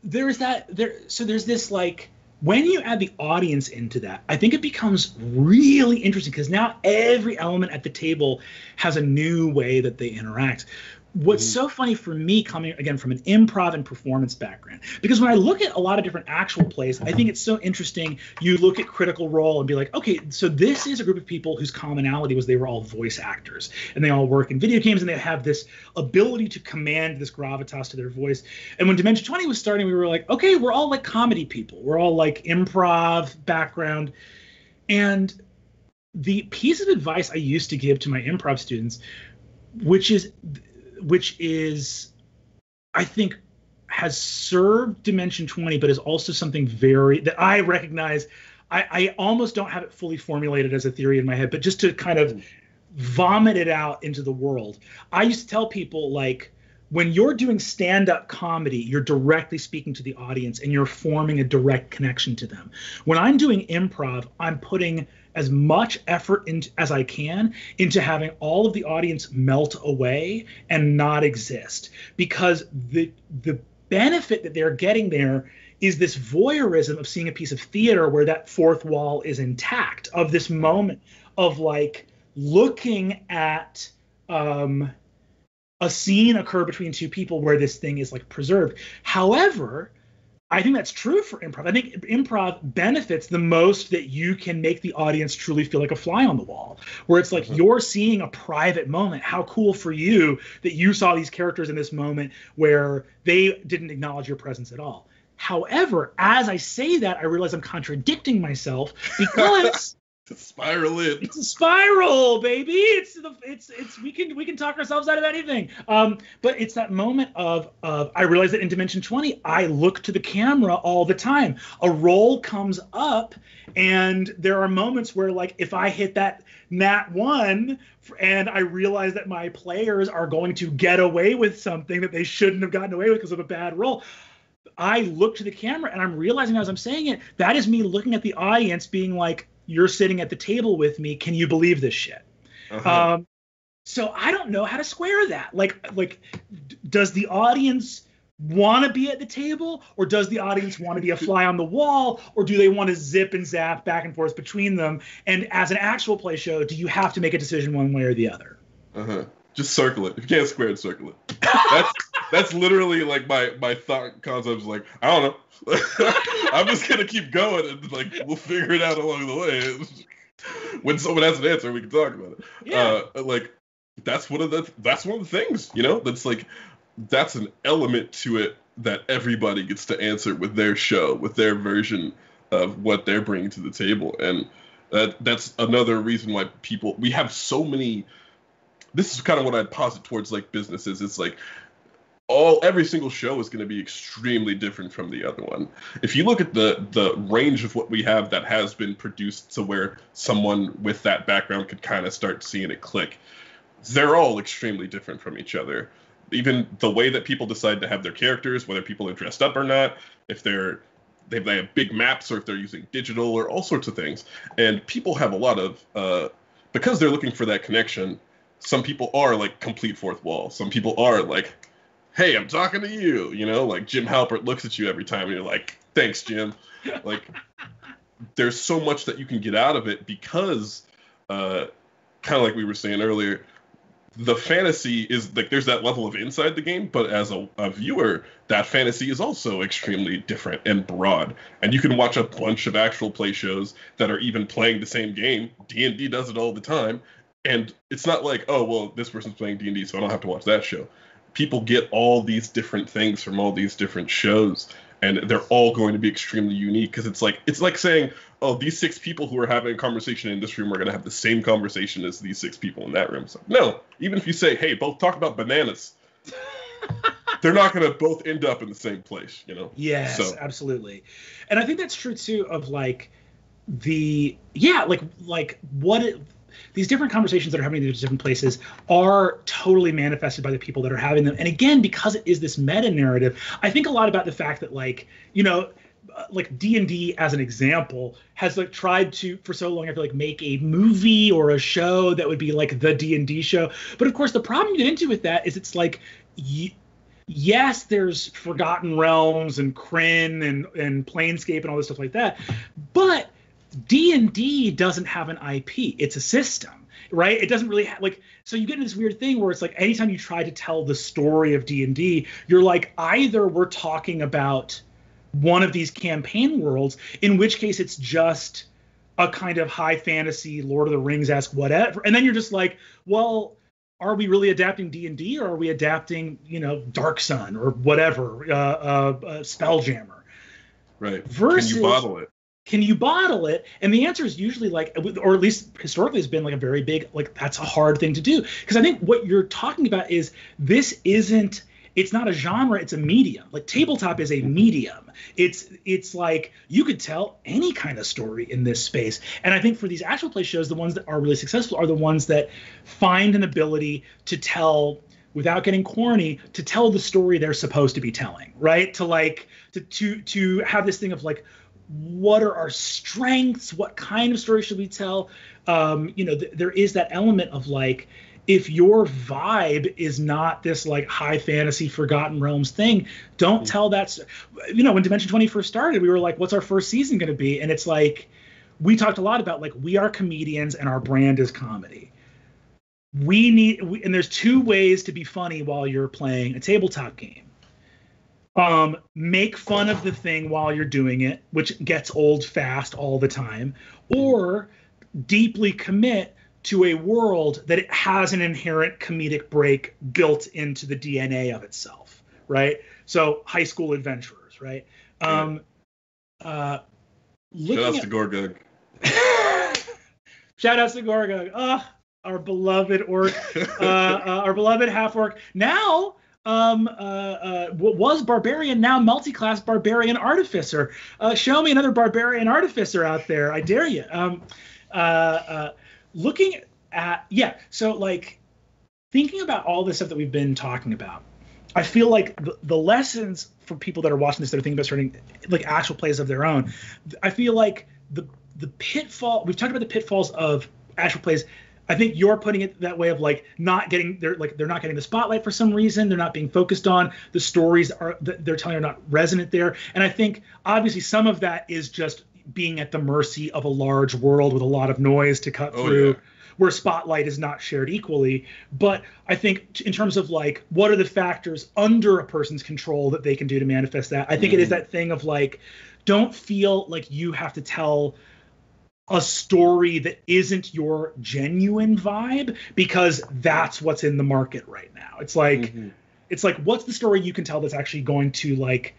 There's this like, when you add the audience into that, I think it becomes really interesting because now every element at the table has a new way that they interact. What's so funny for me, coming again from an improv and performance background, because when I look at a lot of different actual plays, I think it's so interesting. You look at Critical Role and be like, okay, so this is a group of people whose commonality was they were all voice actors and they all work in video games and they have this ability to command this gravitas to their voice. And when Dimension 20 was starting, we were like, okay, we're all like comedy people. We're all like improv background. And the piece of advice I used to give to my improv students, which is, I think, has served Dimension 20, but is also something that I recognize. I almost don't have it fully formulated as a theory in my head, but just to kind of vomit it out into the world. I used to tell people, like, when you're doing stand-up comedy, you're directly speaking to the audience and you're forming a direct connection to them. When I'm doing improv, I'm putting as much effort as I can into having all of the audience melt away and not exist, because the benefit that they're getting there is this voyeurism of seeing a piece of theater where that fourth wall is intact, of this moment of like looking at a scene occur between two people where this thing is like preserved. However, I think that's true for improv. I think improv benefits the most that you can make the audience truly feel like a fly on the wall, where it's like you're seeing a private moment. How cool for you that you saw these characters in this moment where they didn't acknowledge your presence at all. However, as I say that, I realize I'm contradicting myself, because spiral in. It's a spiral, baby. It's we can talk ourselves out of anything. But it's that moment of I realize that in Dimension 20, I look to the camera all the time. A roll comes up, and there are moments where, like, if I hit that nat 1 and I realize that my players are going to get away with something that they shouldn't have gotten away with because of a bad roll, I look to the camera and I'm realizing as I'm saying it, that is me looking at the audience being like, you're sitting at the table with me. Can you believe this shit? So I don't know how to square that. Like, does the audience want to be at the table, or does the audience want to be a fly on the wall, or do they want to zip and zap back and forth between them? And as an actual play show, do you have to make a decision one way or the other? Just circle it. If you can't square it, circle it. That's literally like my thought concept is like, I don't know. I'm just gonna keep going and like we'll figure it out along the way. When someone has an answer, we can talk about it. Yeah. Like that's one of the things, that's like, that's an element to it that everybody gets to answer with their show, with their version of what they're bringing to the table. And that's another reason why we have so many. This is kind of what I'd posit towards like businesses. It's like every single show is going to be extremely different from the other one. If you look at the range of what we have that has been produced to where someone with that background could kind of start seeing it click, they're all extremely different from each other. even the way that people decide to have their characters, whether people are dressed up or not, if they have big maps or if they're using digital or all sorts of things. And people have a lot of, because they're looking for that connection, some people are like complete fourth wall. Some people are like, hey, I'm talking to you, you know, like Jim Halpert looks at you every time and you're like, thanks, Jim. Like, there's so much that you can get out of it because, kind of like we were saying earlier, the fantasy is like there's that level of inside the game, but as a viewer, that fantasy is also extremely different and broad. And you can watch a bunch of actual play shows that are even playing the same game. D&D does it all the time. And it's not like, oh, well, this person's playing D&D, so I don't have to watch that show. People get all these different things from all these different shows, and they're all going to be extremely unique because it's like saying, oh, these 6 people who are having a conversation in this room are going to have the same conversation as these 6 people in that room. So no, even if you say, hey, both talk about bananas, they're not going to both end up in the same place, you know? Yes, so. Absolutely. And I think that's true too of like these different conversations that are happening in these different places are totally manifested by the people that are having them. And again, because it is this meta narrative, I think a lot about the fact that like, you know, like D&D as an example has like tried to for so long I feel like make a movie or a show that would be like the D&D show. But of course the problem you get into with that is it's like yes, there's Forgotten Realms and Krynn and Planescape and all this stuff like that, but D&D doesn't have an IP. It's a system, right? It doesn't really like, so you get into this weird thing where it's like anytime you try to tell the story of D&D, you're like, either we're talking about one of these campaign worlds, in which case it's just a kind of high fantasy Lord of the Rings-esque whatever. And then you're just like, well, are we really adapting D&D or are we adapting, you know, Dark Sun or whatever, Spelljammer? Right. Versus, can you bottle it? Can you bottle it? And the answer is usually like, or at least historically has been like a very big, like that's a hard thing to do. Because I think what you're talking about is it's not a genre, it's a medium. Like tabletop is a medium. It's like you could tell any kind of story in this space. And I think for these actual play shows, the ones that are really successful are the ones that find an ability to tell, without getting corny, to tell the story they're supposed to be telling, right? To like, to have this thing of like, what are our strengths? What kind of story should we tell? You know, there is that element of like, if your vibe is not this like high fantasy Forgotten Realms thing, don't tell that. You know, when Dimension 20 first started, we were like, what's our first season going to be? And it's like, we talked a lot about like, we are comedians and our brand is comedy. And there's 2 ways to be funny while you're playing a tabletop game. Make fun of the thing while you're doing it, which gets old fast all the time, or deeply commit to a world that it has an inherent comedic break built into the DNA of itself, right? So High School Adventurers, right? Shout outs to Gorgug. Shout outs to Gorgug. Our beloved orc, our beloved half orc. Now, was barbarian, now multi-class barbarian artificer. Show me another barbarian artificer out there. I dare you. Looking at, so like thinking about all this stuff that we've been talking about, I feel like the lessons for people that are watching this that are thinking about starting like actual plays of their own, I feel like the pitfall, we've talked about the pitfalls of actual plays. I think you're putting it that way of like they're not getting the spotlight for some reason. They're not being focused on. The stories they're telling are not resonant there. And I think obviously some of that is just being at the mercy of a large world with a lot of noise to cut through, where spotlight is not shared equally. But I think in terms of like, what are the factors under a person's control that they can do to manifest that? I think it is that thing of like, don't feel like you have to tell a story that isn't your genuine vibe, because that's what's in the market right now. It's like, it's like, what's the story you can tell that's actually going to like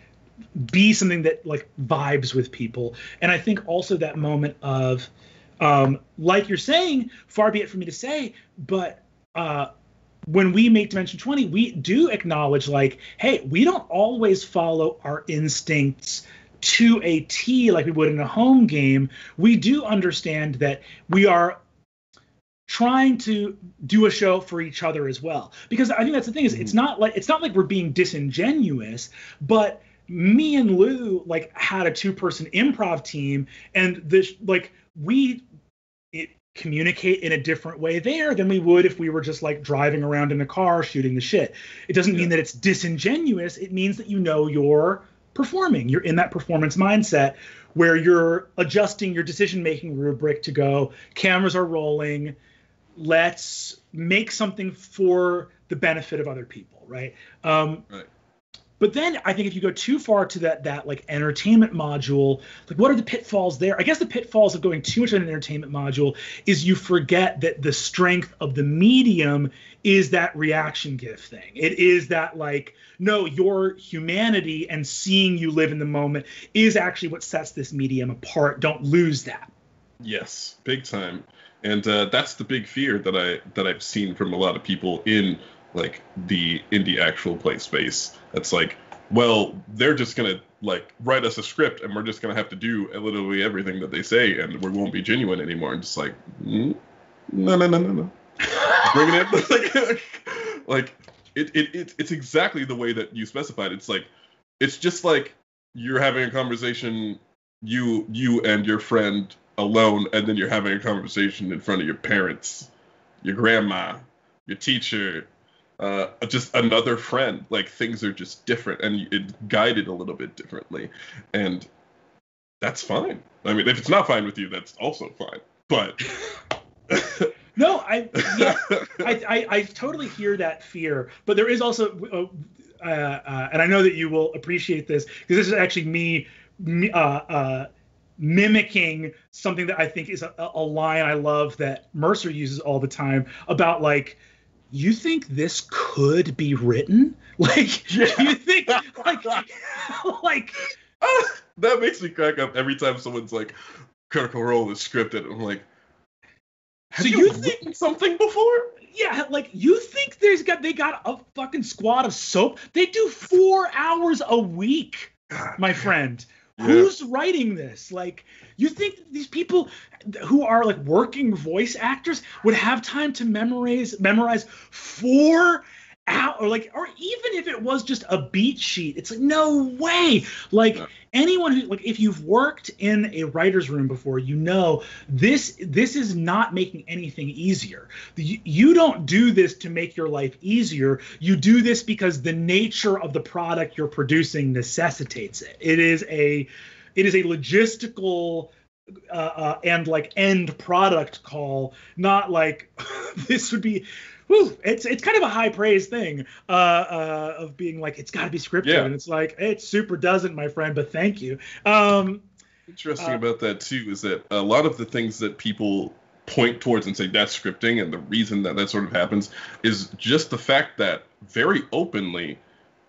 be something that like vibes with people? And I think also that moment of, like you're saying, far be it for me to say, but when we make Dimension 20, we do acknowledge like, hey, we don't always follow our instincts to a T like we would in a home game. We do understand that we are trying to do a show for each other as well. Because I think that's the thing is it's not like we're being disingenuous, but me and Lou like had a 2-person improv team, and this like we communicate in a different way there than we would if we were just like driving around in a car shooting the shit. It doesn't mean that it's disingenuous. It means that you're performing. You're in that performance mindset where you're adjusting your decision-making rubric to go, cameras are rolling, let's make something for the benefit of other people, right? Right. But then I think if you go too far to that like entertainment module, like what are the pitfalls there? I guess the pitfalls of going too much on an entertainment module is you forget that the strength of the medium is that reaction GIF thing. It is that like, no, your humanity and seeing you live in the moment is actually what sets this medium apart. Don't lose that. Yes, big time. And that's the big fear that I've seen from a lot of people in like the indie actual play space. It's like, well, they're just gonna like write us a script and we're just gonna have to do literally everything that they say and we won't be genuine anymore. And just like, no. Bring it in. like it's exactly the way that you specified. It's like, it's just like you're having a conversation, you and your friend alone, and then you're having a conversation in front of your parents, your grandma, your teacher, just another friend. Like things are just different and it's guided a little bit differently, and that's fine. I mean, if it's not fine with you, that's also fine. But no, I totally hear that fear, but there is also and I know that you will appreciate this because this is actually me mimicking something that I think is a line I love that Mercer uses all the time about like, you think this could be written? Like, you think like that makes me crack up every time someone's like, Critical Role is scripted. I'm like, have you written something before? Yeah, like you think they got a fucking squad of soap? They do 4 hours a week, my friend. Yeah. Who's writing this? Like, you think these people who are like working voice actors would have time to memorize 4 hours, or even if it was just a beat sheet? It's like, no way. Like, anyone who, like, if you've worked in a writer's room before, you know this is not making anything easier. You don't do this to make your life easier. You do this because the nature of the product you're producing necessitates it. It is a logistical and like end product call, not like this would be. Whew, it's kind of a high praise thing of being like, it's got to be scripted, and it's like, it super doesn't, my friend, but thank you. Interesting about that too is that a lot of the things that people point towards and say that's scripting, and the reason that sort of happens is just the fact that very openly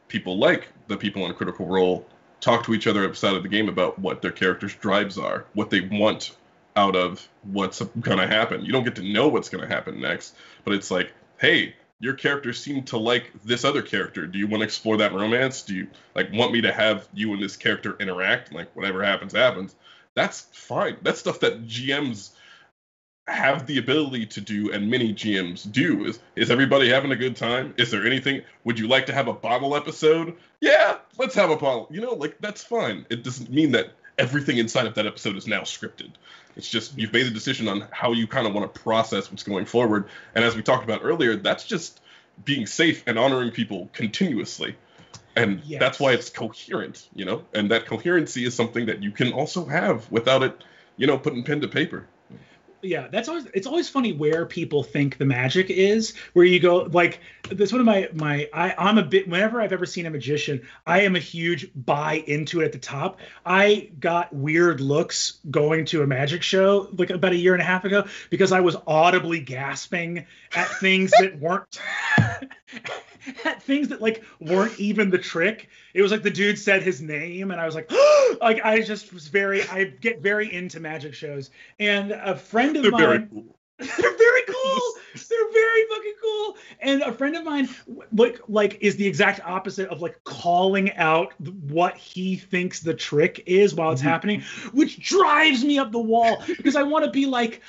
people like the people on Critical Role talk to each other outside of the game about what their characters' drives are, what they want out of what's going to happen. You don't get to know what's going to happen next, but it's like, hey, your character seemed to like this other character. Do you want to explore that romance? Do you like want me to have you and this character interact? Like, whatever happens, happens. That's fine. That's stuff that GMs have the ability to do, and many GMs do. Is everybody having a good time? Is there anything? Would you like to have a bottle episode? Yeah, let's have a bottle. You know, like, that's fine. It doesn't mean that everything inside of that episode is now scripted. It's just you've made a decision on how you kind of want to process what's going forward. And as we talked about earlier, that's just being safe and honoring people continuously. And that's why it's coherent, you know? And that coherency is something that you can also have without it, you know, putting pen to paper. Yeah, it's always funny where people think the magic is, where you go, like, that's one of I'm a bit, whenever I've ever seen a magician, I am a huge buy into it at the top. I got weird looks going to a magic show like about 1.5 years ago because I was audibly gasping at things that weren't at things that like weren't even the trick. It was like the dude said his name and I was like, like I get very into magic shows. And a friend of mine, very cool. They're very cool. They're very fucking cool. And a friend of mine like is the exact opposite of like calling out what he thinks the trick is while it's happening, which drives me up the wall because I want to be like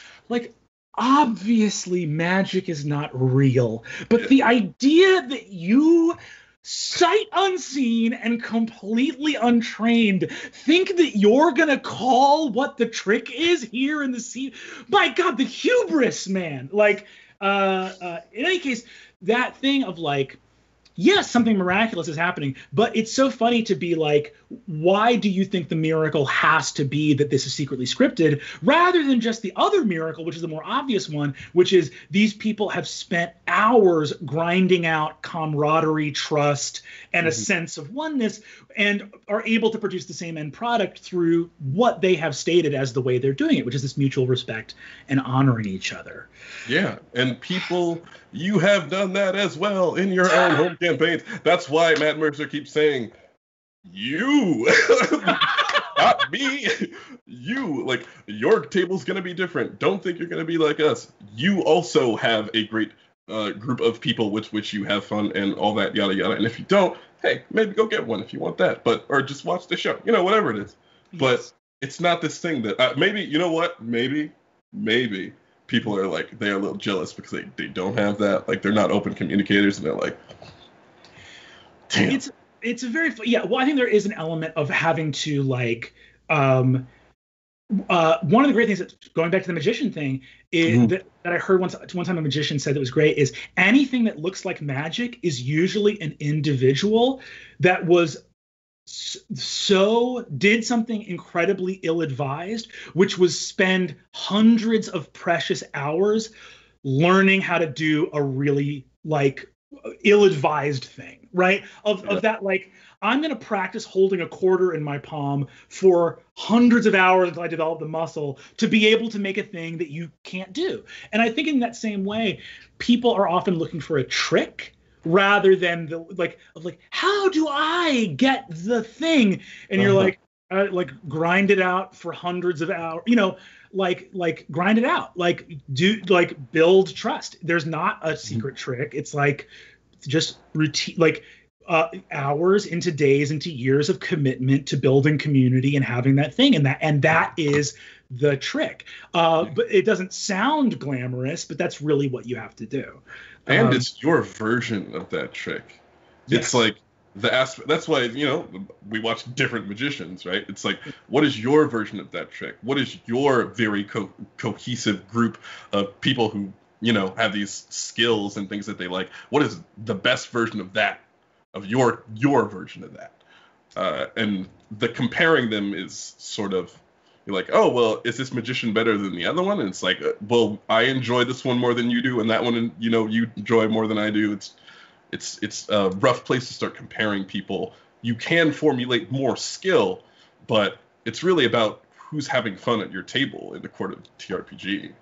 obviously magic is not real, but the idea that you, sight unseen and completely untrained, think that you're gonna call what the trick is here in the scene. My God, the hubris, man. Like, in any case, that thing of like, yes, something miraculous is happening, but it's so funny to be like, why do you think the miracle has to be that this is secretly scripted, rather than just the other miracle, which is the more obvious one, which is these people have spent hours grinding out camaraderie, trust, and a sense of oneness, and are able to produce the same end product through what they have stated as the way they're doing it, which is this mutual respect and honoring each other. Yeah, and people, you have done that as well in your own home campaigns. That's why Matt Mercer keeps saying, you, not me, you. Like, your table's going to be different. Don't think you're going to be like us. You also have a great group of people with which you have fun and all that, yada, yada. And if you don't, hey, maybe go get one if you want that. Or just watch the show. You know, whatever it is. Yes. But it's not this thing that, maybe, you know what? Maybe people are like, they're a little jealous because they don't have that. Like, they're not open communicators, and they're like, damn. It's a very, yeah, well, I think there is an element of having to, like, one of the great things that's going back to the magician thing is that I heard one time a magician said that was great is anything that looks like magic is usually an individual that was did something incredibly ill-advised, which was spend hundreds of precious hours learning how to do a really, like, ill-advised thing, right? Of that, like, I'm going to practice holding a quarter in my palm for hundreds of hours until I develop the muscle to be able to make a thing that you can't do. And I think in that same way, people are often looking for a trick rather than the like how do I get the thing? And you're like grind it out for hundreds of hours, you know, like grind it out, build trust. There's not a secret trick. It's like just routine, like hours into days into years of commitment to building community and having that thing, and that is the trick. But it doesn't sound glamorous, but that's really what you have to do. And it's your version of that trick. Yes. It's like the aspect. That's why, you know, we watch different magicians, right? It's like, what is your version of that trick? What is your very cohesive group of people who, you know, have these skills and things that they like? What is the best version of that, of your version of that? And the comparing them is sort of, you're like, oh, well, is this magician better than the other one? And it's like, well, I enjoy this one more than you do, and that one, you know, you enjoy more than I do. It's a rough place to start comparing people. You can formulate more skill, but it's really about who's having fun at your table in the court of TRPG.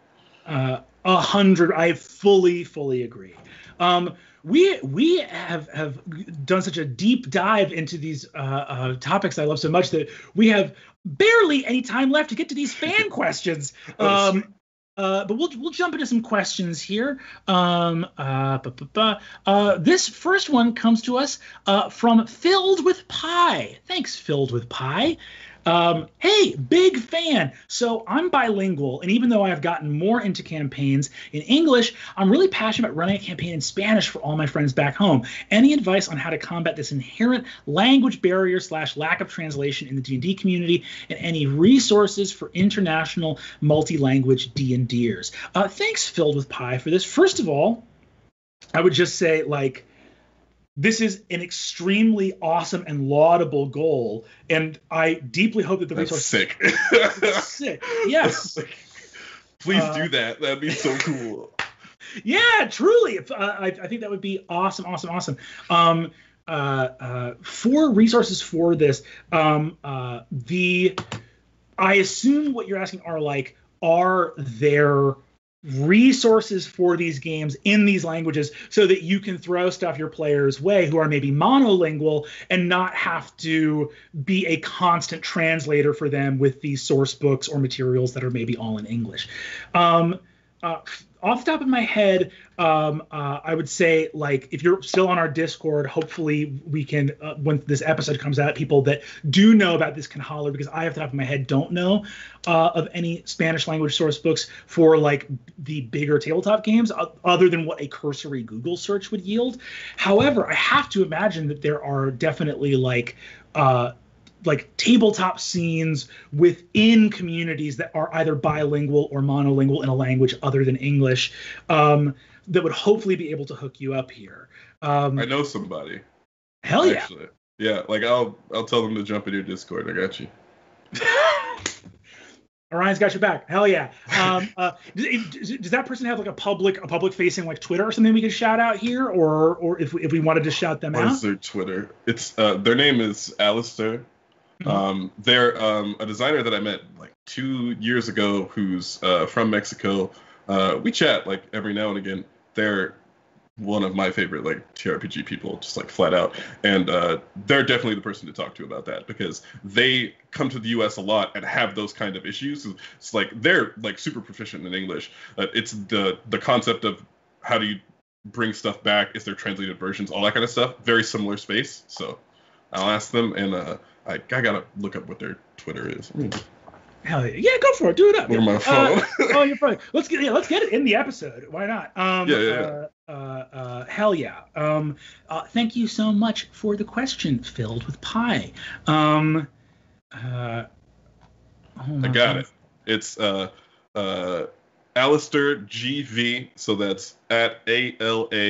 100. I fully agree. We have done such a deep dive into these topics I love so much that we have barely any time left to get to these fan questions. But we'll jump into some questions here. This first one comes to us from Filled with Pie. Thanks, Filled with Pie. Hey, big fan. So I'm bilingual, and even though I've gotten more into campaigns in English, I'm really passionate about running a campaign in Spanish for all my friends back home. Any advice on how to combat this inherent language barrier / lack of translation in the D&D community, and any resources for international multi-language D&Ders? Thanks, Filled with Pie, for this. First of all, I would just say, like, this is an extremely awesome and laudable goal, and I deeply hope that the resources. Sick. Sick. Yes. Please do that. That'd be so cool. Yeah, truly. I think that would be awesome. For resources for this, I assume what you're asking are there resources for these games in these languages so that you can throw stuff your players' way who are maybe monolingual and not have to be a constant translator for them with these source books or materials that are maybe all in English. off the top of my head, I would say, like, if you're still on our Discord, hopefully we can, when this episode comes out, people that do know about this can holler, because I, off the top of my head, don't know of any Spanish language source books for like the bigger tabletop games, other than what a cursory Google search would yield. However, I have to imagine that there are definitely like tabletop scenes within communities that are either bilingual or monolingual in a language other than English, that would hopefully be able to hook you up here. I know somebody. Hell yeah. Actually. Yeah, like I'll tell them to jump in your Discord. I got you. Orion's got your back. Hell yeah. Does that person have like a public facing like Twitter or something we could shout out here, or if we wanted to shout them out? What is their Twitter? It's their name is Alistair. Mm-hmm. They're a designer that I met like 2 years ago who's from Mexico. We chat like every now and again. They're one of my favorite like TRPG people, just like flat out. And they're definitely the person to talk to about that, because they come to the US a lot and have those kind of issues. It's like they're like super proficient in English. It's the concept of how do you bring stuff back? Is there translated versions? All that kind of stuff. Very similar space. So I'll ask them, and I gotta look up what their Twitter is. Hell yeah. Yeah, go for it. Do it up. Look at my phone. Oh, you're fine. Let's get it in the episode. Why not? Hell yeah. Thank you so much for the question filled with pie. I got it. It's Alistair GV, so that's at ALASTORGV.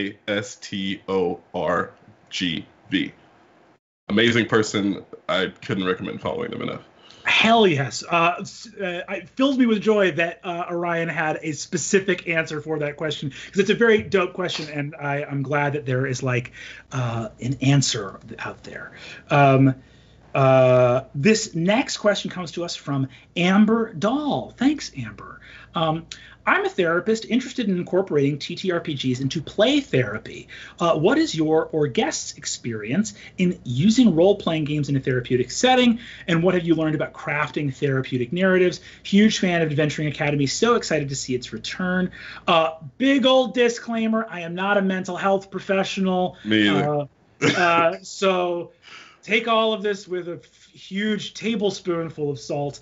Amazing person. I couldn't recommend following them enough. Hell yes. It fills me with joy that Orion had a specific answer for that question, because it's a very dope question, and I'm glad that there is like an answer out there. This next question comes to us from Amber Dahl. Thanks, Amber. I'm a therapist interested in incorporating TTRPGs into play therapy. What is your or guest's experience in using role-playing games in a therapeutic setting, and what have you learned about crafting therapeutic narratives? Huge fan of Adventuring Academy, so excited to see its return. Big old disclaimer, I am not a mental health professional. Me either. So take all of this with a huge tablespoonful of salt.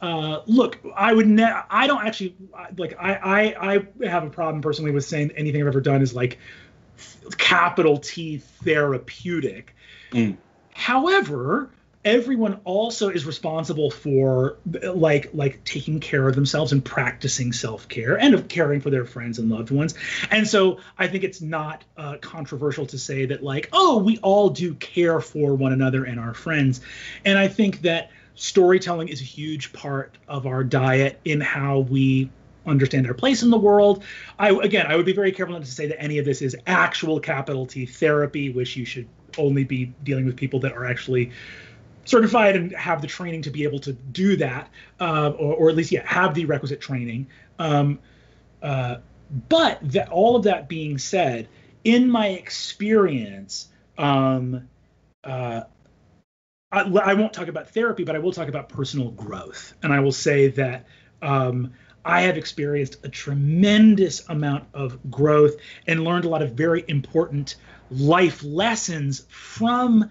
Look, I don't actually like. I have a problem personally with saying anything I've ever done is like capital T therapeutic. However, everyone also is responsible for like taking care of themselves and practicing self-care and of caring for their friends and loved ones. And so I think it's not controversial to say that like, oh, we all do care for one another and our friends. And I think that storytelling is a huge part of our diet in how we understand our place in the world. I would be very careful not to say that any of this is actual capital T therapy, which you should only be dealing with people that are actually certified and have the training to be able to do that, or at least have the requisite training. But that, all of that being said, in my experience, I won't talk about therapy, but I will talk about personal growth. And I will say that I have experienced a tremendous amount of growth and learned a lot of very important life lessons from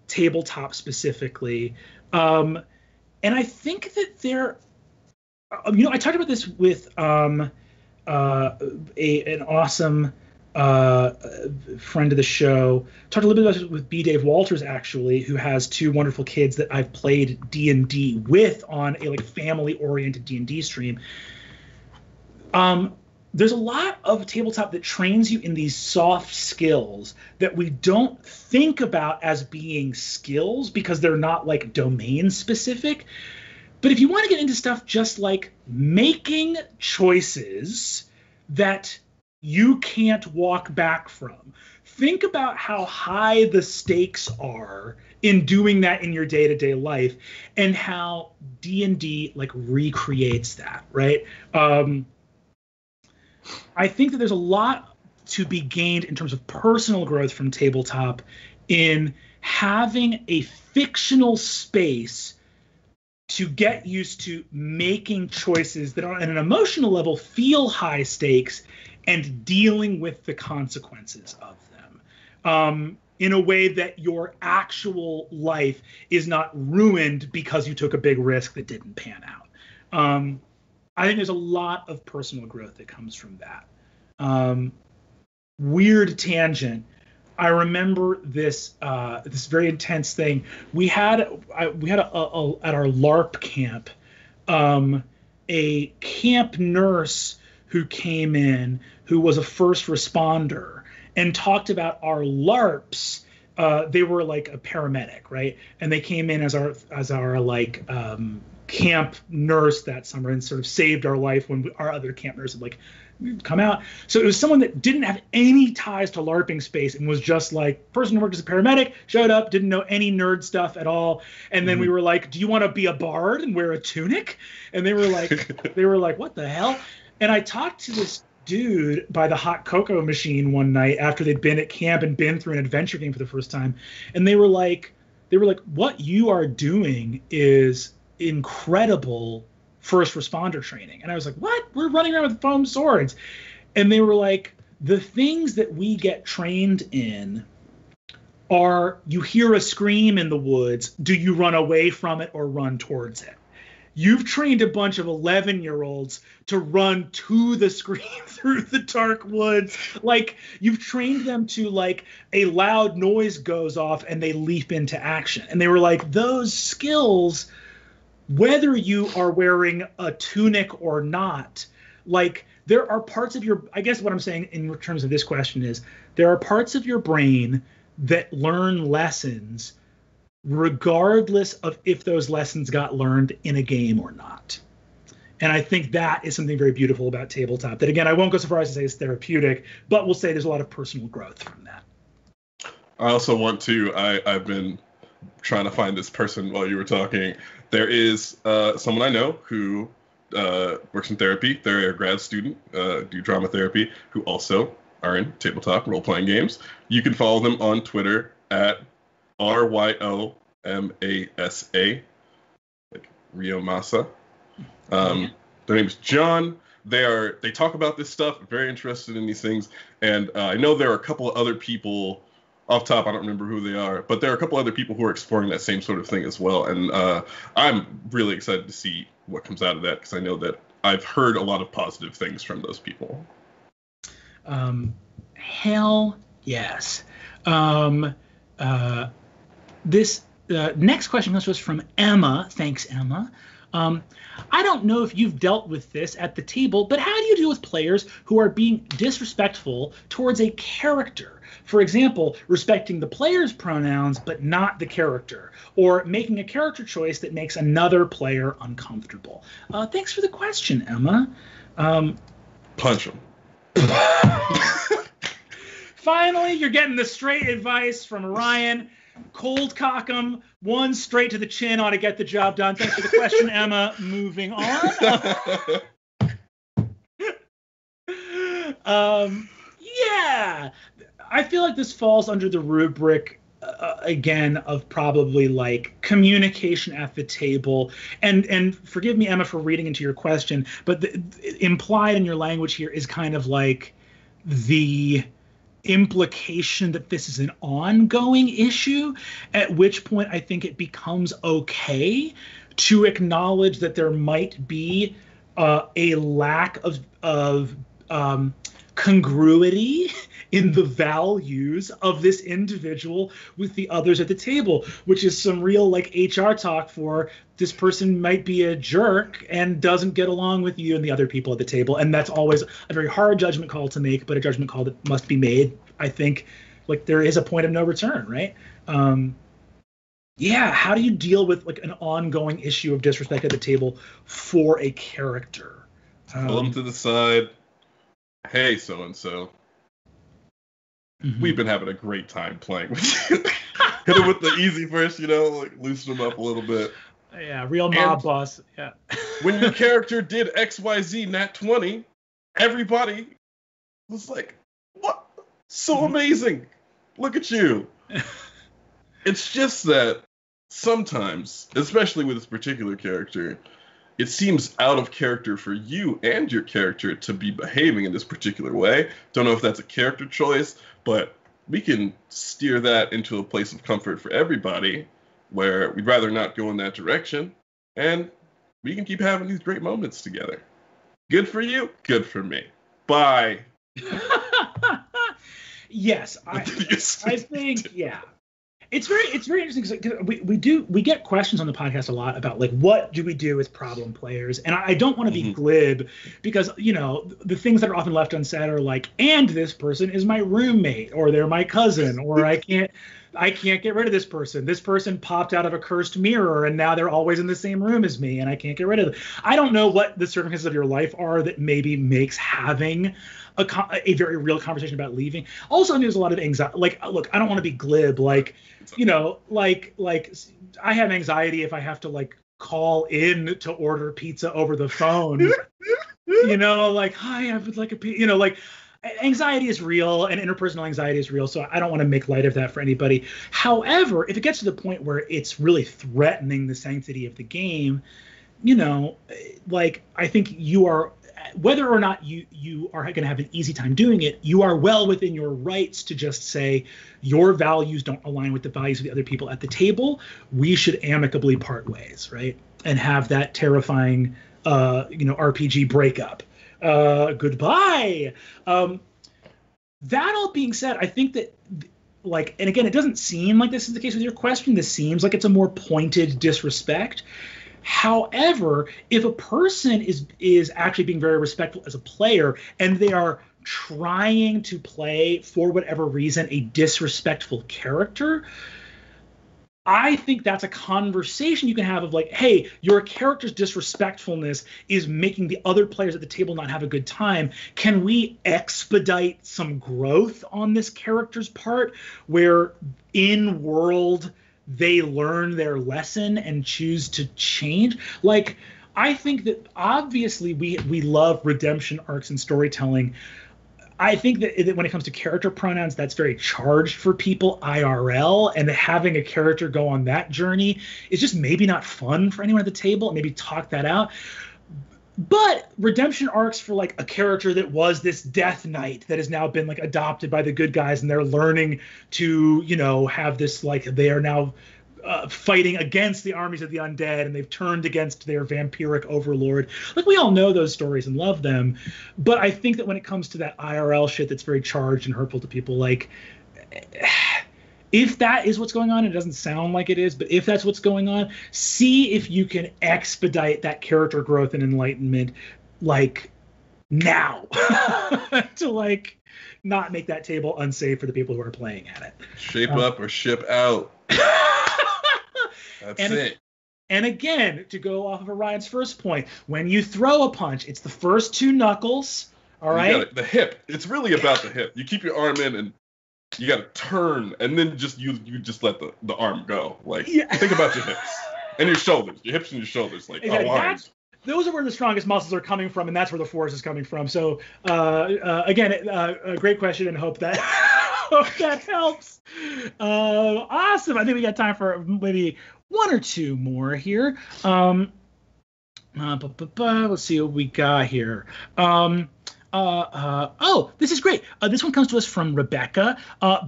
tabletop specifically. And I think that there, I talked about this with an awesome friend of the show. Talked a little bit about it with B. Dave Walters, actually, who has two wonderful kids that I've played D&D with on a like family-oriented D&D stream. There's a lot of tabletop that trains you in these soft skills that we don't think about as being skills because they're not like domain specific. But if you want to get into stuff just like making choices that you can't walk back from, think about how high the stakes are in doing that in your day-to-day life and how D&D like recreates that, right? I think that there's a lot to be gained in terms of personal growth from tabletop in having a fictional space to get used to making choices that on an emotional level feel high stakes and dealing with the consequences of them in a way that your actual life is not ruined because you took a big risk that didn't pan out. I think there's a lot of personal growth that comes from that. Weird tangent. I remember this this very intense thing. We had at our LARP camp a camp nurse who came in who was a first responder and talked about our LARPs. They were like a paramedic, right? And they came in as our like camp nurse that summer and sort of saved our life when our other camp nurse had like come out. So it was someone that didn't have any ties to LARPing space and was just like person who worked as a paramedic, showed up, didn't know any nerd stuff at all. And then we were like, do you want to be a bard and wear a tunic? And they were like, what the hell? And I talked to this dude by the hot cocoa machine one night after they'd been at camp and been through an adventure game for the first time. And they were like, what you are doing is incredible first responder training. And I was like, what? We're running around with foam swords. And they were like, the things that we get trained in are, you hear a scream in the woods, do you run away from it or run towards it? You've trained a bunch of 11-year-olds to run to the scream through the dark woods. Like, you've trained them to, like, a loud noise goes off and they leap into action. And they were like, those skills, whether you are wearing a tunic or not, like, there are parts of your, I guess what I'm saying in terms of this question is, there are parts of your brain that learn lessons regardless of if those lessons got learned in a game or not. And I think that is something very beautiful about tabletop. That, again, I won't go so far as to say it's therapeutic, but we'll say there's a lot of personal growth from that. I also want to, I've been trying to find this person while you were talking. There is someone I know who works in therapy. They're a grad student, do drama therapy, who also are in tabletop role-playing games. You can follow them on Twitter at RYOMASA, like Ryomasa. Their name is John. They talk about this stuff, very interested in these things, and I know there are a couple of other people off top, I don't remember who they are, but there are a couple other people who are exploring that same sort of thing as well, and I'm really excited to see what comes out of that, because I know that I've heard a lot of positive things from those people. Hell yes. This next question comes to us from Emma. Thanks, Emma. I don't know if you've dealt with this at the table, but how do you deal with players who are being disrespectful towards a character? For example, respecting the player's pronouns but not the character, or making a character choice that makes another player uncomfortable. Thanks for the question, Emma. Punch him. Finally, you're getting the straight advice from Ryan. Cold cock 'em, one straight to the chin ought to get the job done. Thanks for the question, Emma. Moving on. Yeah, I feel like this falls under the rubric again of probably like communication at the table. And forgive me, Emma, for reading into your question, but implied in your language here is kind of like the implication that this is an ongoing issue, at which point I think it becomes okay to acknowledge that there might be a lack of congruity in the values of this individual with the others at the table, which is some real like HR talk for this person might be a jerk and doesn't get along with you and the other people at the table. And that's always a very hard judgment call to make, but a judgment call that must be made. I think like there is a point of no return, right? Yeah, how do you deal with like an ongoing issue of disrespect at the table for a character? Pull them to the side. Hey, so-and-so. Mm-hmm. We've been having a great time playing with you. Hit him with the easy first, like loosen him up a little bit. Yeah, real mob boss. Yeah. When your character did XYZ nat 20, everybody was like, what? So amazing. Look at you. It's just that sometimes, especially with this particular character, it seems out of character for you and your character to be behaving in this particular way. Don't know if that's a character choice, but we can steer that into a place of comfort for everybody where we'd rather not go in that direction, and we can keep having these great moments together. Good for you, good for me. Bye. Yes, I think, yeah. It's very interesting because we get questions on the podcast a lot about like what do we do with problem players, and I don't want to be glib because the things that are often left unsaid are like, and this person is my roommate, or they're my cousin, or I can't get rid of this person. This person popped out of a cursed mirror and now they're always in the same room as me and I can't get rid of them. I don't know what the circumstances of your life are that maybe makes having a very real conversation about leaving. Also, there's a lot of anxiety. Like, look, I don't want to be glib. Like, like I have anxiety if I have to like call in to order pizza over the phone. Like, hi, I would like a pizza. Like, anxiety is real and interpersonal anxiety is real. So I don't want to make light of that for anybody. However, if it gets to the point where it's really threatening the sanctity of the game, like I think you are, whether or not you are going to have an easy time doing it, you are well within your rights to just say your values don't align with the values of the other people at the table. We should amicably part ways, right? And have that terrifying, RPG breakup. Goodbye. That all being said, I think that, like, and again, it doesn't seem like this is the case with your question. This seems like it's a more pointed disrespect. However, if a person is actually being very respectful as a player and they are trying to play, for whatever reason, a disrespectful character, I think that's a conversation you can have of like, hey, your character's disrespectfulness is making the other players at the table not have a good time. Can we expedite some growth on this character's part where in world they learn their lesson and choose to change? Like, I think that obviously we love redemption arcs and storytelling. I think that when it comes to character pronouns, that's very charged for people IRL, and having a character go on that journey is just maybe not fun for anyone at the table. Maybe talk that out. But redemption arcs for like a character that was this Death Knight that has now been like adopted by the good guys, and they're learning to, have this, like, they are now fighting against the armies of the undead, and they've turned against their vampiric overlord. Like, we all know those stories and love them, but I think that when it comes to that IRL shit that's very charged and hurtful to people, like, if that is what's going on, it doesn't sound like it is, but if that's what's going on, see if you can expedite that character growth and enlightenment, like, now, to, like, not make that table unsafe for the people who are playing at it. Shape up or ship out. That's it. And again, to go off of Orion's first point, when you throw a punch, it's the first two knuckles, all right? The hip. It's really about the hip. You keep your arm in and you got to turn, and then you just let the arm go. Like, think about your hips and your shoulders. Your hips and your shoulders, like, aligned. Those are where the strongest muscles are coming from, and that's where the force is coming from. So, again, a great question, and hope that helps. Awesome. I think we got time for maybe one or two more here. Let's see what we got here. This is great. This one comes to us from Rebecca.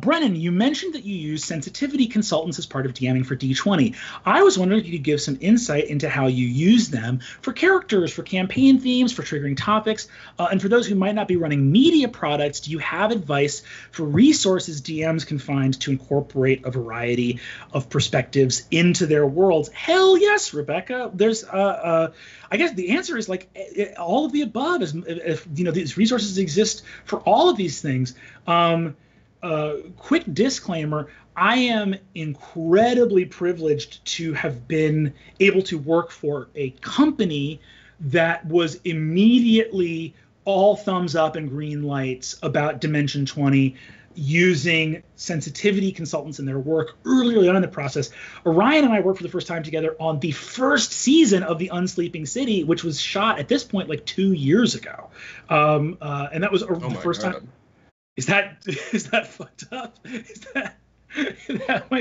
Brennan, you mentioned that you use sensitivity consultants as part of DMing for D20. I was wondering if you could give some insight into how you use them for characters, for campaign themes, for triggering topics, and for those who might not be running media products, do you have advice for resources DMs can find to incorporate a variety of perspectives into their worlds? Hell yes, Rebecca. There's I guess the answer is like all of the above. If these resources exist for all of these things. Quick disclaimer: I am incredibly privileged to have been able to work for a company that was immediately all thumbs up and green lights about Dimension 20, using sensitivity consultants in their work early on in the process. Orion and I worked for the first time together on the first season of The Unsleeping City, which was shot at this point like 2 years ago. And that was the first time. Is that fucked up? Is that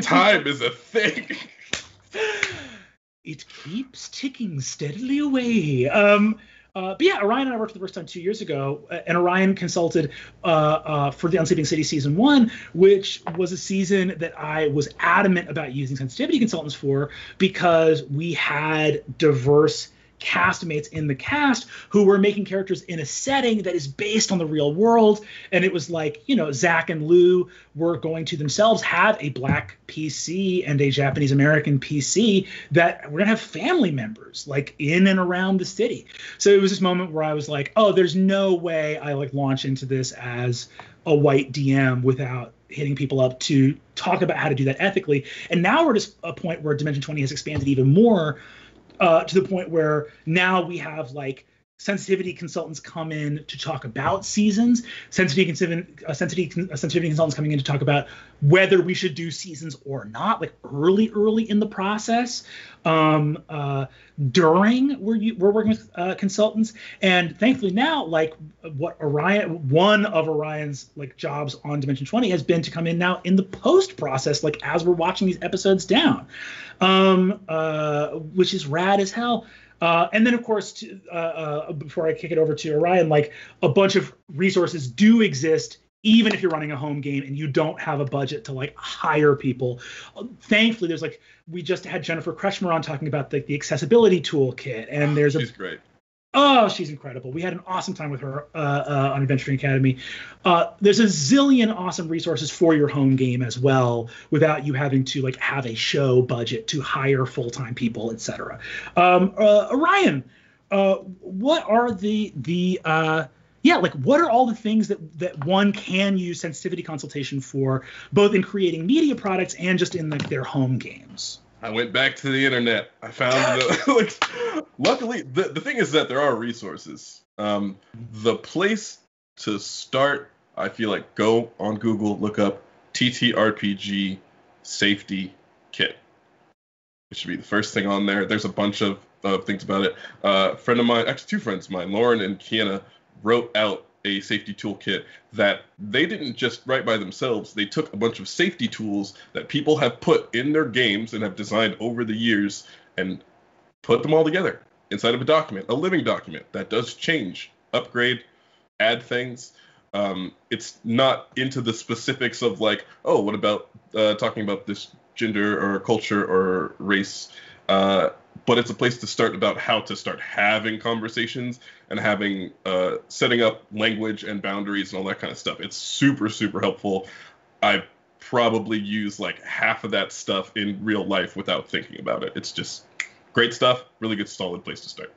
time is a thing. It keeps ticking steadily away. But yeah, Orion and I worked for the first time 2 years ago, and Orion consulted for the Unsleeping City season 1, which was a season that I was adamant about using sensitivity consultants for, because we had diverse castmates in the cast who were making characters in a setting that is based on the real world. And it was like, Zach and Lou were going to themselves have a Black PC and a Japanese American PC that we're gonna have family members like in and around the city. So it was this moment where I was like, oh, there's no way I like launch into this as a white DM without hitting people up to talk about how to do that ethically. And now we're just a point where Dimension 20 has expanded even more, to the point where now we have like sensitivity consultants come in to talk about seasons, sensitivity consultants coming in to talk about whether we should do seasons or not, like early in the process. During we're working with consultants, and thankfully now, like one of Orion's like jobs on Dimension 20 has been to come in now in the post process, like as we're watching these episodes down, which is rad as hell. And then, of course, before I kick it over to Orion, like a bunch of resources do exist, even if you're running a home game and you don't have a budget to like hire people. Thankfully, there's like, we just had Jennifer Kretschmer on talking about the accessibility toolkit, and she's great. Oh, she's incredible. We had an awesome time with her on Adventuring Academy. There's a zillion awesome resources for your home game as well, without you having to like have a show budget to hire full-time people, etc. Orion, what are what are all the things that one can use sensitivity consultation for, both in creating media products and just in like their home games? I went back to the internet. I found luckily, the thing is that there are resources. The place to start, I feel like, go on Google, look up TTRPG safety kit. It should be the first thing on there. There's a bunch of things about it. A friend of mine, actually 2 friends of mine, Lauren and Kiana, wrote out a safety toolkit that they didn't just write by themselves. They took a bunch of safety tools that people have put in their games and have designed over the years and put them all together inside of a document, a living document that does change, upgrade, add things. It's not into the specifics of like, oh, what about talking about this gender or culture or race, but it's a place to start about how to start having conversations and having setting up language and boundaries and all that kind of stuff. It's super, super helpful. I probably use like half of that stuff in real life without thinking about it. It's just great stuff. Really good, solid place to start.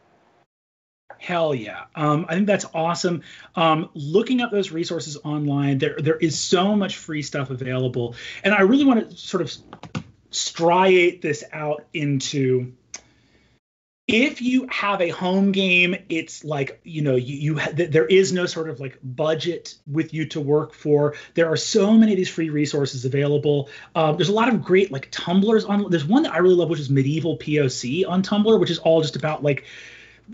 Hell yeah. I think that's awesome. Looking up those resources online, there is so much free stuff available. And I really want to sort of striate this out into, if you have a home game, it's like, there is no sort of like budget with you to work for. There are so many of these free resources available. There's a lot of great like Tumblrs on. There's one that I really love, which is Medieval POC on Tumblr, which is all just about like,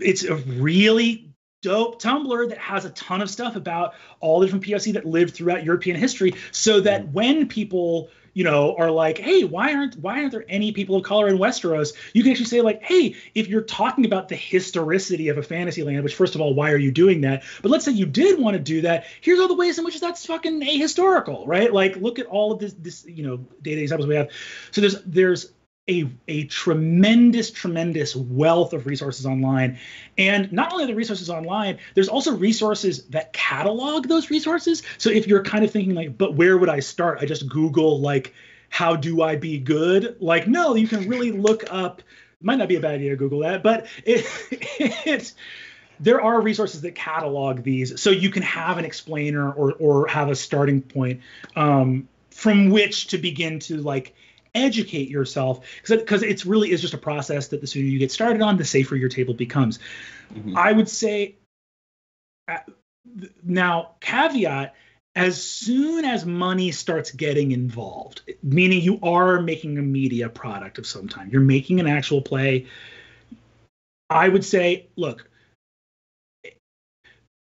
it's a really dope Tumblr that has a ton of stuff about all the different POC that lived throughout European history, so that when people are like, hey, why aren't there any people of color in Westeros? You can actually say like, hey, if you're talking about the historicity of a fantasy land, which first of all, why are you doing that? But let's say you did want to do that. Here's all the ways in which that's fucking ahistorical, right? Like, look at all of this data examples we have. So there's a tremendous wealth of resources online. And not only are the resources online, there's also resources that catalog those resources. So if you're kind of thinking like, but where would I start? I just Google like, how do I be good? Like, no, you can really look up, might not be a bad idea to Google that, but there are resources that catalog these. So you can have an explainer or have a starting point from which to begin to like educate yourself, because it's really is just a process that the sooner you get started on, the safer your table becomes. Mm-hmm. I would say now, caveat, as soon as money starts getting involved, meaning you are making a media product of some time, you're making an actual play, I would say, look,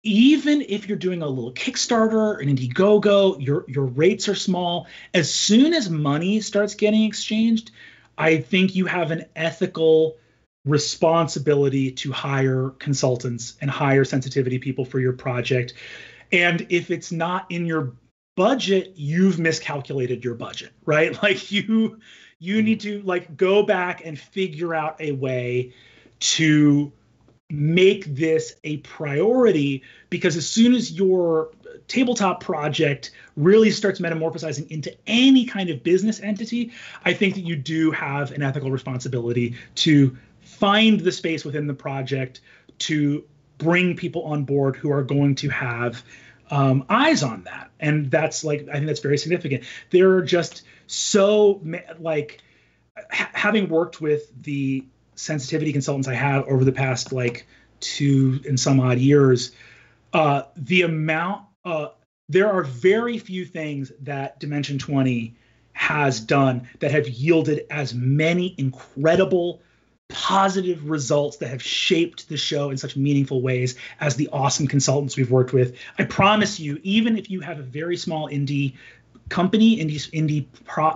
even if you're doing a little Kickstarter, an Indiegogo, your rates are small. As soon as money starts getting exchanged, I think you have an ethical responsibility to hire consultants and hire sensitivity people for your project. And if it's not in your budget, you've miscalculated your budget, right? Like you need to like go back and figure out a way to make this a priority, because as soon as your tabletop project really starts metamorphosizing into any kind of business entity, I think that you do have an ethical responsibility to find the space within the project to bring people on board who are going to have eyes on that. And that's like, I think that's very significant. There are just so like having worked with the sensitivity consultants I have over the past like 2 and some odd years, the amount, there are very few things that Dimension 20 has done that have yielded as many incredible positive results that have shaped the show in such meaningful ways as the awesome consultants we've worked with. I promise you, even if you have a very small indie company, indie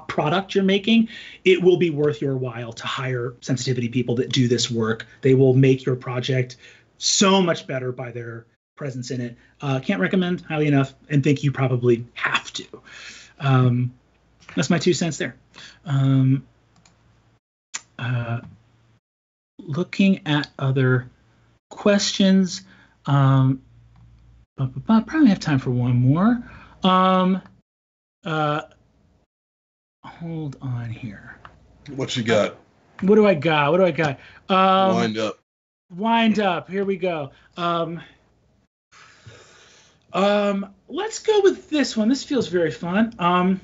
product you're making, it will be worth your while to hire sensitivity people that do this work. They will make your project so much better by their presence in it. Can't recommend highly enough, and think you probably have to. That's my 2 cents there. Looking at other questions, probably have time for one more. Hold on here. What you got? What do I got? Wind up. Here we go. Let's go with this one. This feels very fun.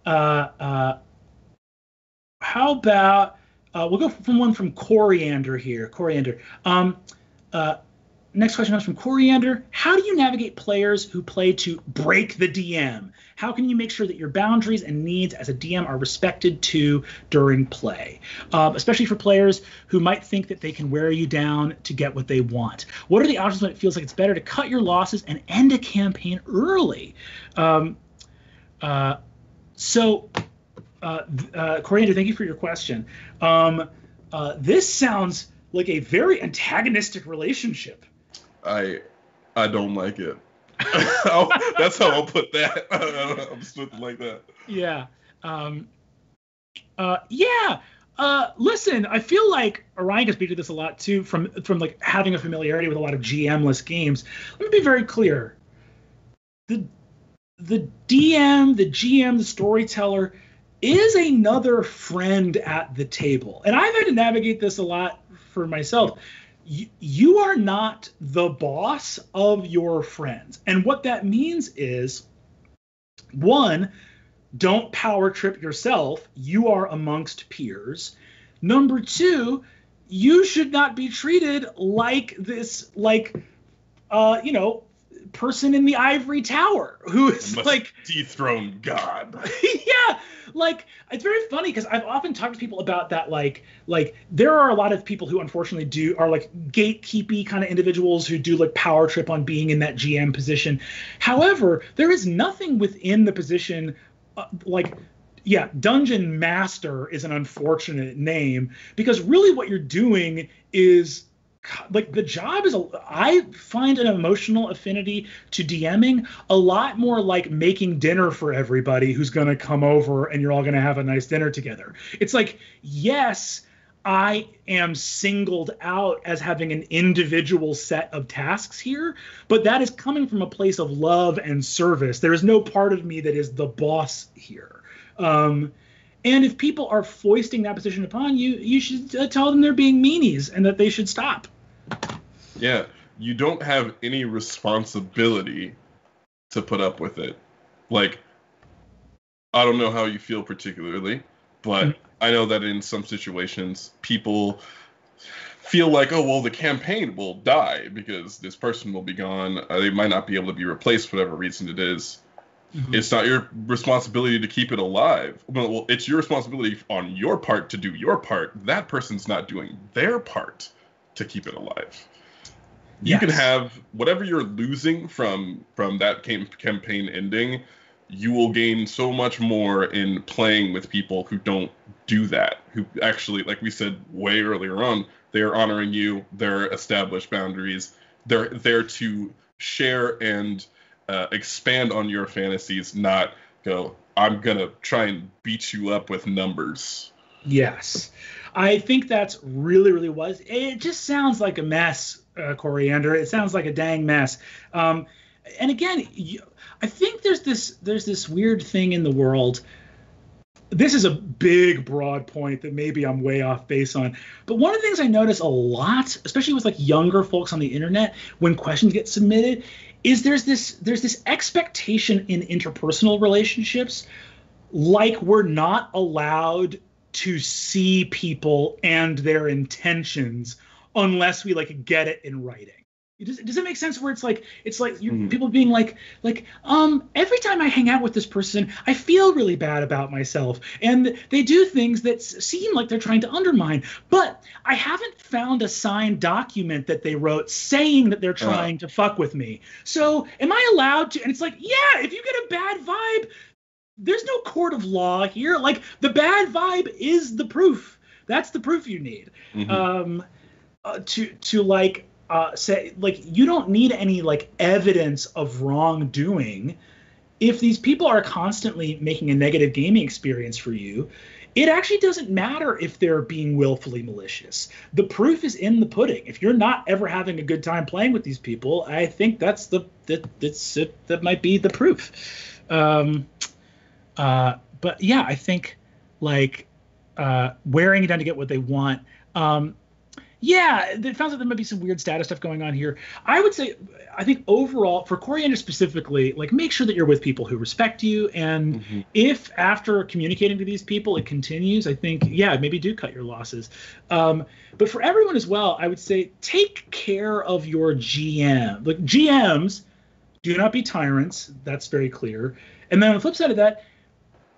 How about we'll go from one from Coriander here. Coriander. Next question comes from Coriander. How do you navigate players who play to break the DM? How can you make sure that your boundaries and needs as a DM are respected too during play? Especially for players who might think that they can wear you down to get what they want. What are the options when it feels like it's better to cut your losses and end a campaign early? Coriander, thank you for your question. This sounds like a very antagonistic relationship. I don't like it. That's how I'll put that. I'm something like that. Yeah. Listen, I feel like Orion can speak to this a lot too, from like having a familiarity with a lot of GM-less games. Let me be very clear. The DM, the GM, the storyteller is another friend at the table. And I've had to navigate this a lot for myself. You are not the boss of your friends. And what that means is, one, don't power trip yourself. You are amongst peers. Number 2, you should not be treated like this, person in the ivory tower who is like dethroned God. Yeah, like it's very funny because I've often talked to people about that. Like there are a lot of people who unfortunately are like gatekeepy kind of individuals who do like power trip on being in that GM position. However, there is nothing within the position Dungeon Master is an unfortunate name, because really what you're doing is like the job is I find an emotional affinity to DMing a lot more like making dinner for everybody who's going to come over and you're all going to have a nice dinner together. It's like, yes, I am singled out as having an individual set of tasks here, but that is coming from a place of love and service. There is no part of me that is the boss here. And if people are foisting that position upon you, you should tell them they're being meanies and that they should stop. Yeah, you don't have any responsibility to put up with it. Like, I don't know how you feel particularly, but I know that in some situations, people feel like, oh, well, the campaign will die because this person will be gone. They might not be able to be replaced for whatever reason it is. Mm-hmm. It's not your responsibility to keep it alive. Well, it's your responsibility on your part to do your part. That person's not doing their part to keep it alive. You can have whatever you're losing from that campaign ending. You will gain so much more in playing with people who don't do that, who actually, like we said way earlier on, they're honoring you, their established boundaries. They're there to share and expand on your fantasies, not go, I'm going to try and beat you up with numbers. Yes. I think that's really, really was. It just sounds like a mess, Coriander. It sounds like a dang mess. And again, I think there's this weird thing in the world. This is a big, broad point that maybe I'm way off base on. But one of the things I notice a lot, especially with like younger folks on the internet, when questions get submitted, is there's this expectation in interpersonal relationships, like we're not allowed to see people and their intentions unless we like get it in writing. Does it make sense? Where it's like people being like every time I hang out with this person, I feel really bad about myself, and they do things that seem like they're trying to undermine. But I haven't found a signed document that they wrote saying that they're trying to fuck with me. So am I allowed to? And it's like, yeah, if you get a bad vibe, there's no court of law here. Like the bad vibe is the proof. That's the proof you need. To like. Say like you don't need any like evidence of wrongdoing. If these people are constantly making a negative gaming experience for you, it actually doesn't matter if they're being willfully malicious. The proof is in the pudding. If you're not ever having a good time playing with these people, I think that might be the proof. But yeah, I think like wearing it down to get what they want. Yeah, it sounds like there might be some weird status stuff going on here. I would say, I think overall, for Coriander specifically, like make sure that you're with people who respect you. And if after communicating to these people it continues, I think, yeah, maybe do cut your losses. But for everyone as well, I would say take care of your GM. Like GMs, do not be tyrants. That's very clear. And then on the flip side of that,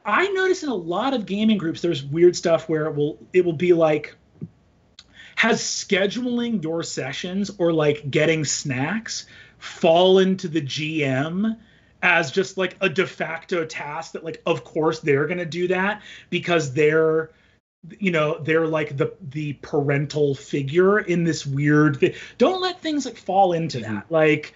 I notice in a lot of gaming groups, there's weird stuff where it will be like, has scheduling your sessions or like getting snacks fall into the GM as just like a de facto task that like, of course they're going to do that because they're like the parental figure in this weird thing. Don't let things like fall into that. Like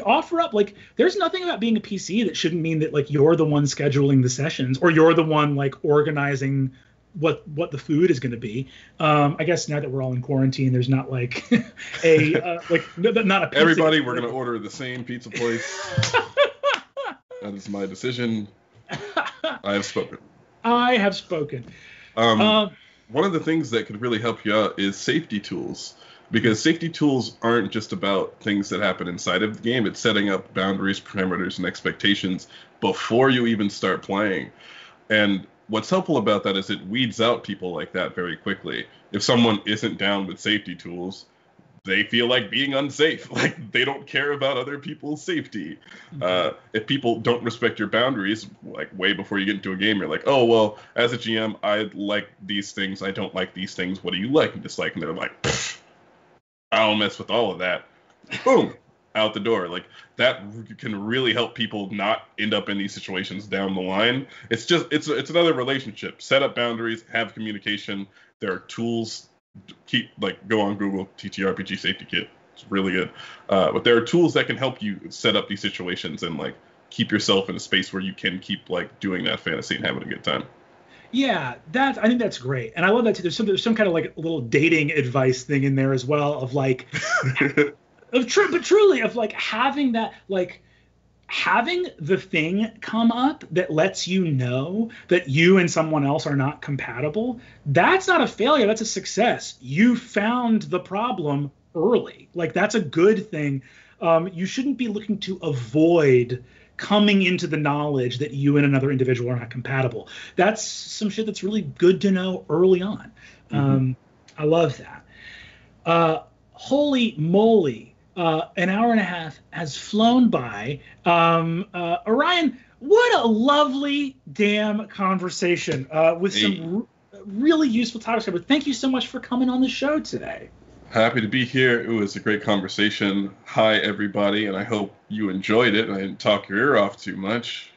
offer up, like there's nothing about being a PC that shouldn't mean that like you're the one scheduling the sessions or you're the one like organizing what the food is going to be. I guess now that we're all in quarantine, there's not like not a pizza. Everybody, we're going to order the same pizza place. That is my decision. I have spoken. One of the things that could really help you out is safety tools, because safety tools aren't just about things that happen inside of the game. It's setting up boundaries, parameters, and expectations before you even start playing. And what's helpful about that is it weeds out people like that very quickly. If someone isn't down with safety tools, they feel like being unsafe. Like they don't care about other people's safety. If people don't respect your boundaries, like way before you get into a game, you're like, oh, well, as a GM, I like these things. I don't like these things. What do you like and dislike? And they're like, I don't mess with all of that. Boom. Out the door. Like that can really help people not end up in these situations down the line. It's another relationship. Set up boundaries, have communication. There are tools. Go on Google TTRPG safety kit. It's really good. But there are tools that can help you set up these situations and like keep yourself in a space where you can keep like doing that fantasy and having a good time. Yeah, I think that's great, and I love that too. There's some kind of like little dating advice thing in there as well of like. But truly of like having that, like having the thing come up that lets you know that you and someone else are not compatible. That's not a failure. That's a success. You found the problem early. Like that's a good thing. You shouldn't be looking to avoid coming into the knowledge that you and another individual are not compatible. That's some shit that's really good to know early on. I love that. Holy moly. An hour and a half has flown by. Orion, what a lovely damn conversation with some really useful topics. But thank you so much for coming on the show today. Happy to be here. It was a great conversation. Hi, everybody, and I hope you enjoyed it. I didn't talk your ear off too much.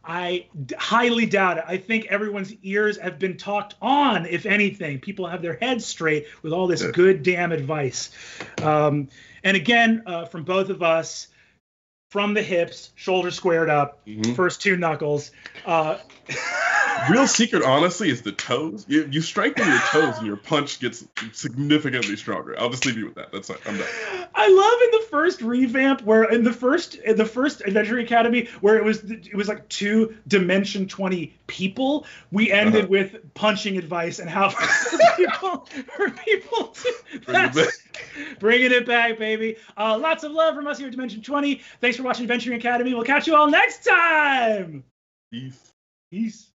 highly doubt it. I think everyone's ears have been talked on, if anything. People have their heads straight with all this good damn advice. And again, from both of us, from the hips, shoulders squared up, first 2 knuckles. Real secret, honestly, is the toes. You strengthen your toes and your punch gets significantly stronger. I'll just leave you with that. That's it. I'm done. I love in the first revamp where in the first Adventure Academy where it was like 2 Dimension 20 people. We ended with punching advice and how for people to bringing it back, baby. Lots of love from us here at Dimension 20. Thanks for watching Adventure Academy. We'll catch you all next time. Peace. Peace.